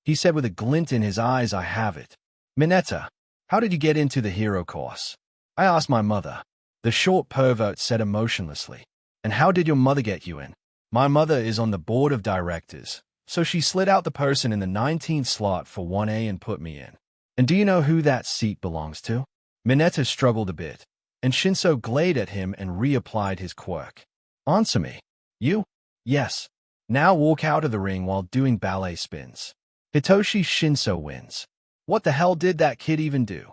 He said with a glint in his eyes. I have it. Mineta, how did you get into the hero course? I asked my mother. The short pervert said emotionlessly. And how did your mother get you in? My mother is on the board of directors, so she slid out the person in the 19th slot for 1A and put me in. And do you know who that seat belongs to? Mineta struggled a bit, and Shinso glared at him and reapplied his quirk. Answer me. You? Yes. Now walk out of the ring while doing ballet spins. Hitoshi Shinso wins. What the hell did that kid even do?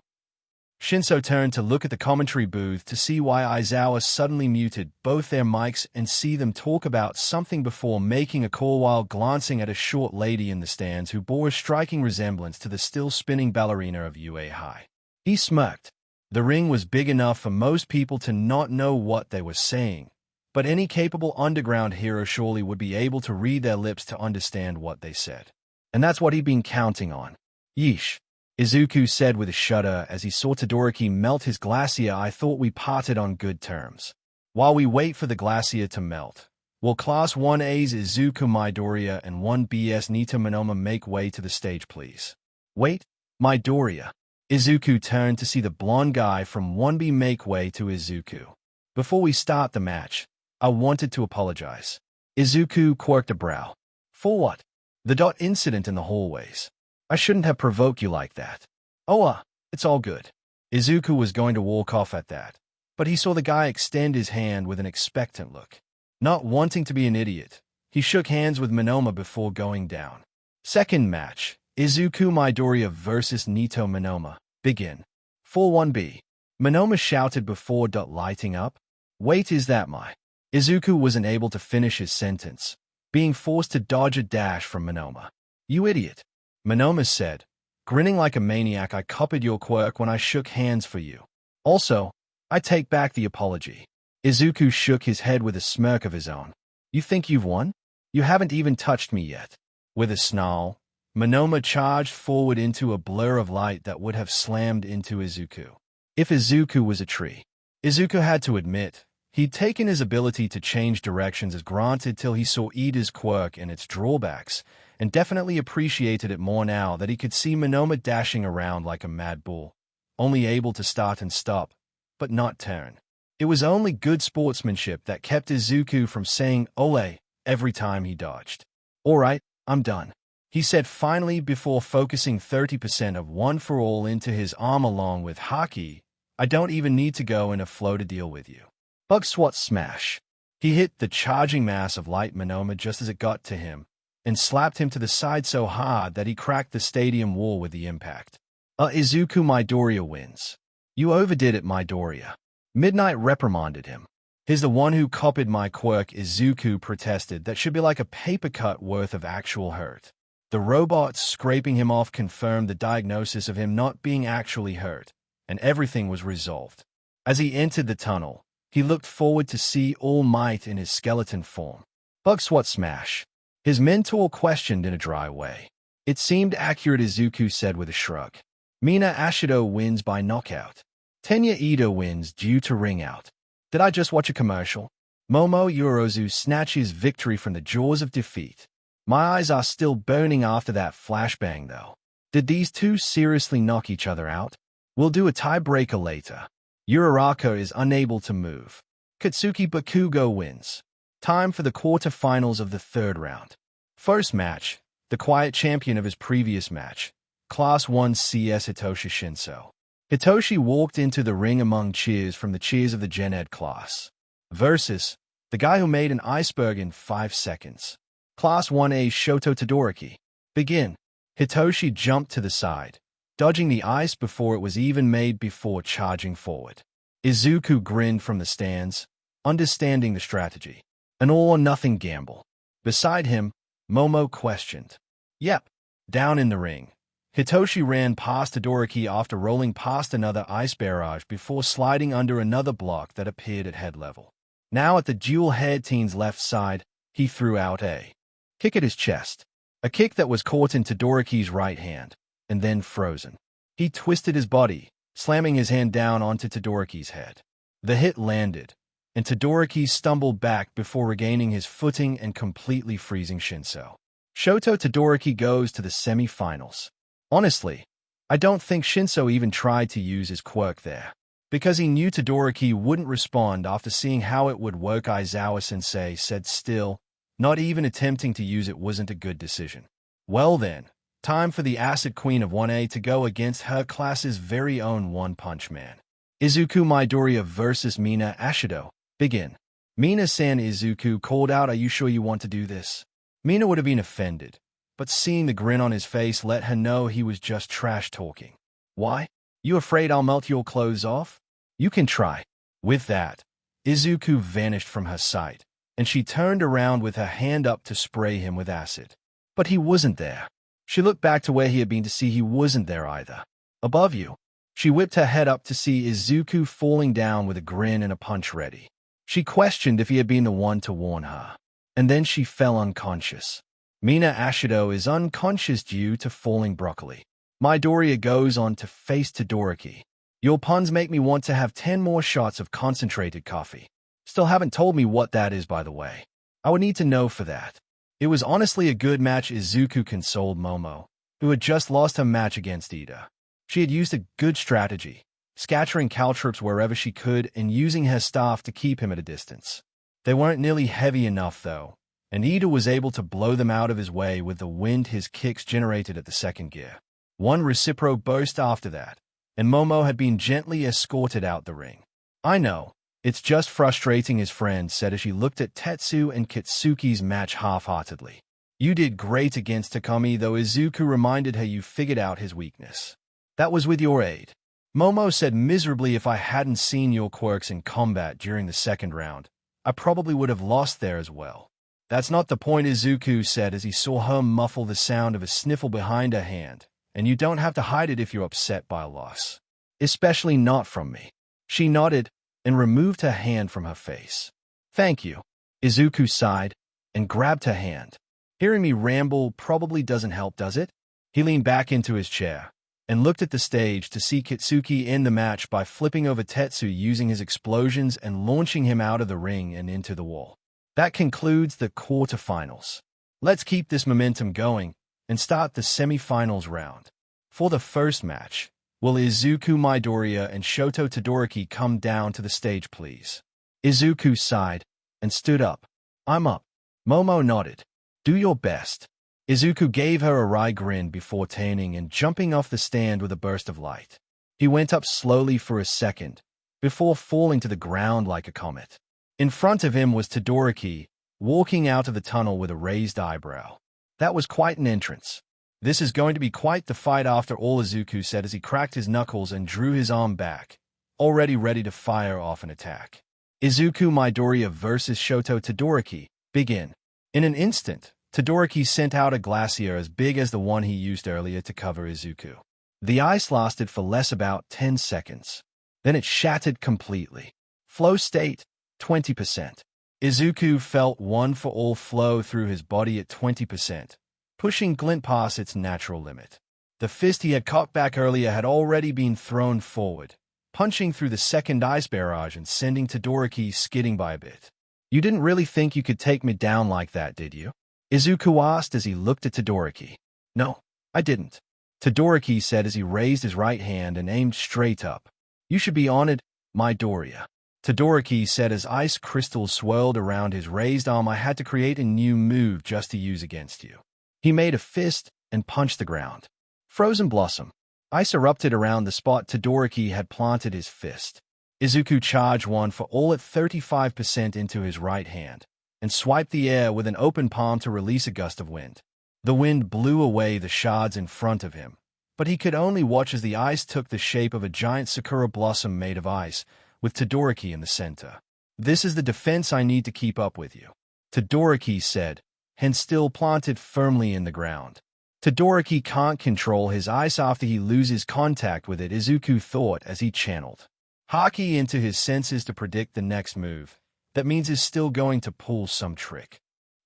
Shinso turned to look at the commentary booth to see why Aizawa suddenly muted both their mics and see them talk about something before making a call while glancing at a short lady in the stands who bore a striking resemblance to the still-spinning ballerina of UA High. He smirked. The ring was big enough for most people to not know what they were saying, but any capable underground hero surely would be able to read their lips to understand what they said. And that's what he'd been counting on. Yeesh. Izuku said with a shudder as he saw Todoroki melt his glacier. I thought we parted on good terms. While we wait for the glacier to melt, will Class 1A's Izuku Midoriya and 1B's Nito Monoma make way to the stage, please? Wait, Midoriya. Izuku turned to see the blonde guy from 1B make way to Izuku. Before we start the match, I wanted to apologize. Izuku quirked a brow. For what? The incident in the hallways. I shouldn't have provoked you like that. Oh, it's all good. Izuku was going to walk off at that, but he saw the guy extend his hand with an expectant look. Not wanting to be an idiot, he shook hands with Monoma before going down. Second match, Izuku Midoriya versus Nito Monoma. Begin. 4-1B. Monoma shouted before lighting up. Wait, is that my... Izuku wasn't able to finish his sentence, being forced to dodge a dash from Monoma. You idiot. Monoma said, grinning like a maniac. I copied your quirk when I shook hands for you. Also, I take back the apology. Izuku shook his head with a smirk of his own. You think you've won? You haven't even touched me yet. With a snarl, Monoma charged forward into a blur of light that would have slammed into Izuku. If Izuku was a tree, Izuku had to admit, He'd taken his ability to change directions as granted till he saw Ida's quirk and its drawbacks, and definitely appreciated it more now that he could see Monoma dashing around like a mad bull, only able to start and stop, but not turn. It was only good sportsmanship that kept Izuku from saying "ole" every time he dodged. "All right, I'm done," he said finally before focusing 30% of One for All into his arm along with Haki. "I don't even need to go in a flow to deal with you." Bug swat smash. He hit the charging mass of light Monoma just as it got to him, and slapped him to the side so hard that he cracked the stadium wall with the impact. Izuku Midoriya wins. "You overdid it, Midoriya." Midnight reprimanded him. "He's the one who copied my quirk," Izuku protested. "That should be like a paper cut worth of actual hurt." The robot scraping him off confirmed the diagnosis of him not being actually hurt, and everything was resolved. As he entered the tunnel, he looked forward to see All Might in his skeleton form. "Bug swat smash?" his mentor questioned in a dry way. "It seemed accurate," Izuku said with a shrug. Mina Ashido wins by knockout. Tenya Ida wins due to ring out. Did I just watch a commercial? Momo Yorozu snatches victory from the jaws of defeat. My eyes are still burning after that flashbang, though. Did these two seriously knock each other out? We'll do a tiebreaker later. Uraraka is unable to move. Katsuki Bakugo wins. Time for the quarterfinals of the third round. First match, the quiet champion of his previous match, Class 1 CS Hitoshi Shinso. Hitoshi walked into the ring among cheers from the cheers of the Gen Ed class. Versus the guy who made an iceberg in 5 seconds. Class 1A Shoto Todoroki. Begin. Hitoshi jumped to the side, dodging the ice before it was even made before charging forward. Izuku grinned from the stands, understanding the strategy. An all-or-nothing gamble. Beside him, Momo questioned. "Yep." Down in the ring, Hitoshi ran past Todoroki after rolling past another ice barrage before sliding under another block that appeared at head level. Now at the dual-head teen's left side, he threw out a kick at his chest. A kick that was caught in Todoroki's right hand, and then frozen. He twisted his body, slamming his hand down onto Todoroki's head. The hit landed, and Todoroki stumbled back before regaining his footing and completely freezing Shinso. Shoto Todoroki goes to the semi-finals. Honestly, I don't think Shinso even tried to use his quirk there, because he knew Todoroki wouldn't respond after seeing how it would work. Aizawa-sensei said still, not even attempting to use it wasn't a good decision. Well then, time for the Acid Queen of 1A to go against her class's very own One-Punch Man. Izuku Midoriya versus Mina Ashido. Begin. Mina-san, Izuku called out. "Are you sure you want to do this?" Mina would have been offended, but seeing the grin on his face let her know he was just trash-talking. "Why? You afraid I'll melt your clothes off? You can try." With that, Izuku vanished from her sight, and she turned around with her hand up to spray him with acid. But he wasn't there. She looked back to where he had been to see he wasn't there either. "Above you." She whipped her head up to see Izuku falling down with a grin and a punch ready. She questioned if he had been the one to warn her. And then she fell unconscious. Mina Ashido is unconscious due to falling broccoli. Midoriya goes on to face Todoroki. "Your puns make me want to have 10 more shots of concentrated coffee. Still haven't told me what that is, by the way. I would need to know for that." It was honestly a good match, Izuku consoled Momo, who had just lost her match against Ida. She had used a good strategy, scattering caltrops wherever she could and using her staff to keep him at a distance. They weren't nearly heavy enough, though, and Ida was able to blow them out of his way with the wind his kicks generated at the second gear. One reciprocal burst after that, and Momo had been gently escorted out the ring. "I know, it's just frustrating," his friend said as she looked at Tetsu and Kitsuki's match half-heartedly. "You did great against Takumi, though." Izuku reminded her you figured out his weakness. "That was with your aid." Momo said miserably, "If I hadn't seen your quirks in combat during the second round, I probably would have lost there as well." "That's not the point," Izuku said as he saw her muffle the sound of a sniffle behind her hand, "and you don't have to hide it if you're upset by a loss. Especially not from me." She nodded and removed her hand from her face. "Thank you." Izuku sighed and grabbed her hand. "Hearing me ramble probably doesn't help, does it?" He leaned back into his chair, and looked at the stage to see Kitsuki end the match by flipping over Tetsu using his explosions and launching him out of the ring and into the wall. That concludes the quarterfinals. Let's keep this momentum going and start the semifinals round. For the first match, will Izuku Midoriya and Shoto Todoroki come down to the stage, please? Izuku sighed and stood up. I'm up. Momo nodded. Do your best. Izuku gave her a wry grin before turning and jumping off the stand with a burst of light. He went up slowly for a second, before falling to the ground like a comet. In front of him was Todoroki, walking out of the tunnel with a raised eyebrow. That was quite an entrance. This is going to be quite the fight after all, Izuku said as he cracked his knuckles and drew his arm back, already ready to fire off an attack. Izuku Midoriya versus Shoto Todoroki, begin. In an instant, Todoroki sent out a glacier as big as the one he used earlier to cover Izuku. The ice lasted for about 10 seconds. Then it shattered completely. Flow state, 20%. Izuku felt one-for-all flow through his body at 20%, pushing Glint past its natural limit. The fist he had caught back earlier had already been thrown forward, punching through the second ice barrage and sending Todoroki skidding by a bit. You didn't really think you could take me down like that, did you? Izuku asked as he looked at Todoroki. No, I didn't. Todoroki said as he raised his right hand and aimed straight up. You should be honored, Midoriya. Todoroki said as ice crystals swirled around his raised arm. I had to create a new move just to use against you. He made a fist and punched the ground. Frozen Blossom. Ice erupted around the spot Todoroki had planted his fist. Izuku charged one for all at 35% into his right hand, and swiped the air with an open palm to release a gust of wind. The wind blew away the shards in front of him, but he could only watch as the ice took the shape of a giant sakura blossom made of ice, with Todoroki in the center. This is the defense I need to keep up with you, Todoroki said, hand still planted firmly in the ground. Todoroki can't control his ice after he loses contact with it, Izuku thought as he channeled Haki into his senses to predict the next move. That means he's still going to pull some trick.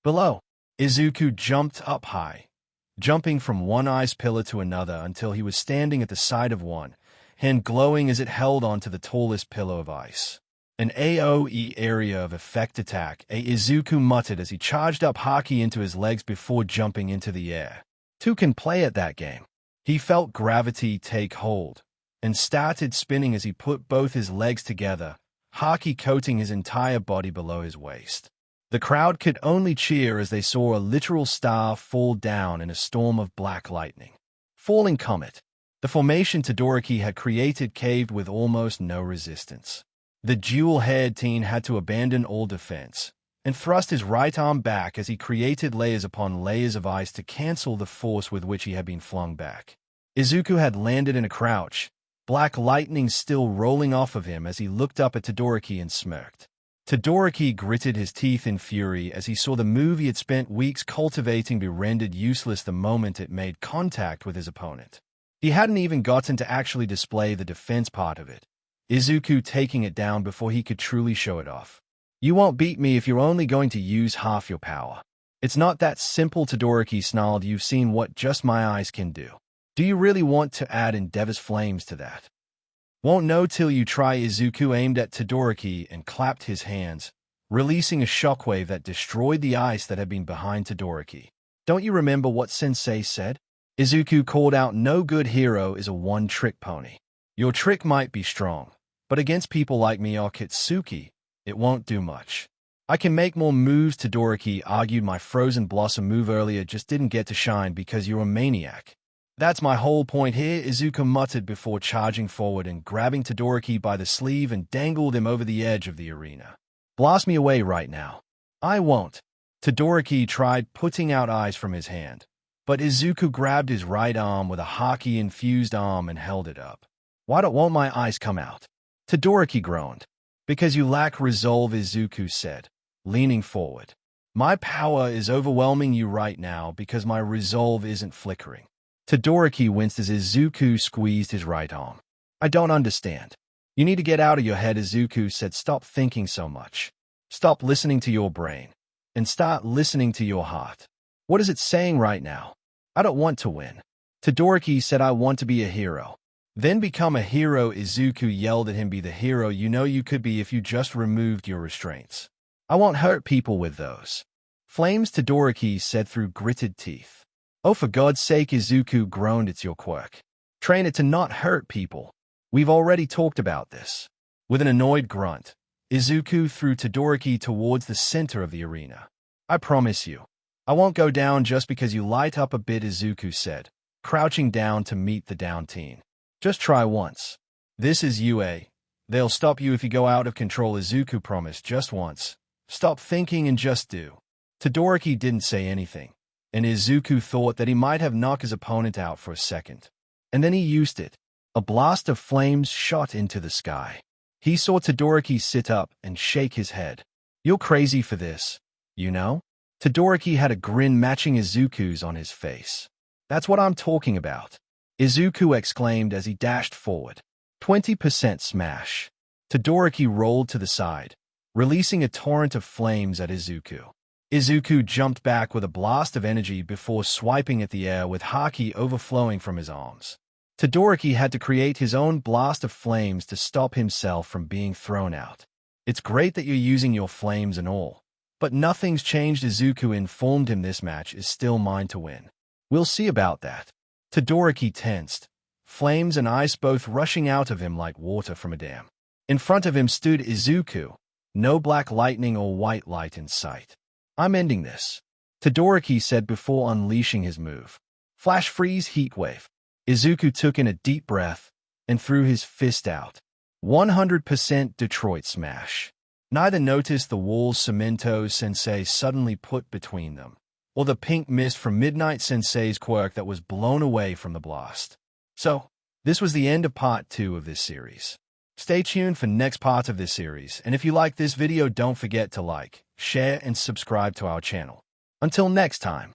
Below, Izuku jumped up high, jumping from one ice pillar to another until he was standing at the side of one, hand glowing as it held onto the tallest pillar of ice. An AoE area of effect attack, Izuku muttered as he charged up Haki into his legs before jumping into the air. Two can play at that game. He felt gravity take hold, and started spinning as he put both his legs together, Haki coating his entire body below his waist. The crowd could only cheer as they saw a literal star fall down in a storm of black lightning. Falling comet. The formation Todoroki had created caved with almost no resistance. The dual-haired teen had to abandon all defense, and thrust his right arm back as he created layers upon layers of ice to cancel the force with which he had been flung back. Izuku had landed in a crouch, black lightning still rolling off of him as he looked up at Todoroki and smirked. Todoroki gritted his teeth in fury as he saw the move he had spent weeks cultivating be rendered useless the moment it made contact with his opponent. He hadn't even gotten to actually display the defense part of it, Izuku taking it down before he could truly show it off. You won't beat me if you're only going to use half your power. It's not that simple, Todoroki snarled. You've seen what just my eyes can do. Do you really want to add Endeavor's flames to that? Won't know till you try. Izuku aimed at Todoroki and clapped his hands, releasing a shockwave that destroyed the ice that had been behind Todoroki. Don't you remember what Sensei said? Izuku called out, no good hero is a one-trick pony. Your trick might be strong, but against people like me or Kitsuki, it won't do much. I can make more moves, Todoroki argued. My Frozen Blossom move earlier just didn't get to shine because you're a maniac. That's my whole point here, Izuku muttered before charging forward and grabbing Todoroki by the sleeve and dangled him over the edge of the arena. Blast me away right now. I won't. Todoroki tried putting out eyes from his hand, but Izuku grabbed his right arm with a Haki-infused arm and held it up. Won't my eyes come out? Todoroki groaned. Because you lack resolve, Izuku said, leaning forward. My power is overwhelming you right now because my resolve isn't flickering. Todoroki winced as Izuku squeezed his right arm. I don't understand. You need to get out of your head, Izuku said. Stop thinking so much. Stop listening to your brain. And start listening to your heart. What is it saying right now? I don't want to win. Todoroki said, I want to be a hero. Then become a hero. Izuku yelled at him, be the hero you know you could be if you just removed your restraints. I won't hurt people with those. Flames, Todoroki said through gritted teeth. Oh, for God's sake, Izuku groaned, it's your quirk. Train it to not hurt people. We've already talked about this. With an annoyed grunt, Izuku threw Todoroki towards the center of the arena. I promise you, I won't go down just because you light up a bit, Izuku said, crouching down to meet the down teen. Just try once. This is UA. They'll stop you if you go out of control, Izuku promised, just once. Stop thinking and just do. Todoroki didn't say anything, and Izuku thought that he might have knocked his opponent out for a second. And then he used it. A blast of flames shot into the sky. He saw Todoroki sit up and shake his head. You're crazy for this, you know? Todoroki had a grin matching Izuku's on his face. That's what I'm talking about, Izuku exclaimed as he dashed forward. 20% smash. Todoroki rolled to the side, releasing a torrent of flames at Izuku. Izuku jumped back with a blast of energy before swiping at the air with haki overflowing from his arms. Todoroki had to create his own blast of flames to stop himself from being thrown out. It's great that you're using your flames and all, but nothing's changed. Izuku informed him this match is still mine to win. We'll see about that. Todoroki tensed, flames and ice both rushing out of him like water from a dam. In front of him stood Izuku, no black lightning or white light in sight. I'm ending this, Todoroki said before unleashing his move. Flash freeze heat wave. Izuku took in a deep breath and threw his fist out. 100% Detroit smash. Neither noticed the walls Cemento Sensei suddenly put between them, or the pink mist from Midnight Sensei's quirk that was blown away from the blast. So, this was the end of part 2 of this series. Stay tuned for next part of this series, and if you like this video, don't forget to like, share, and subscribe to our channel. Until next time.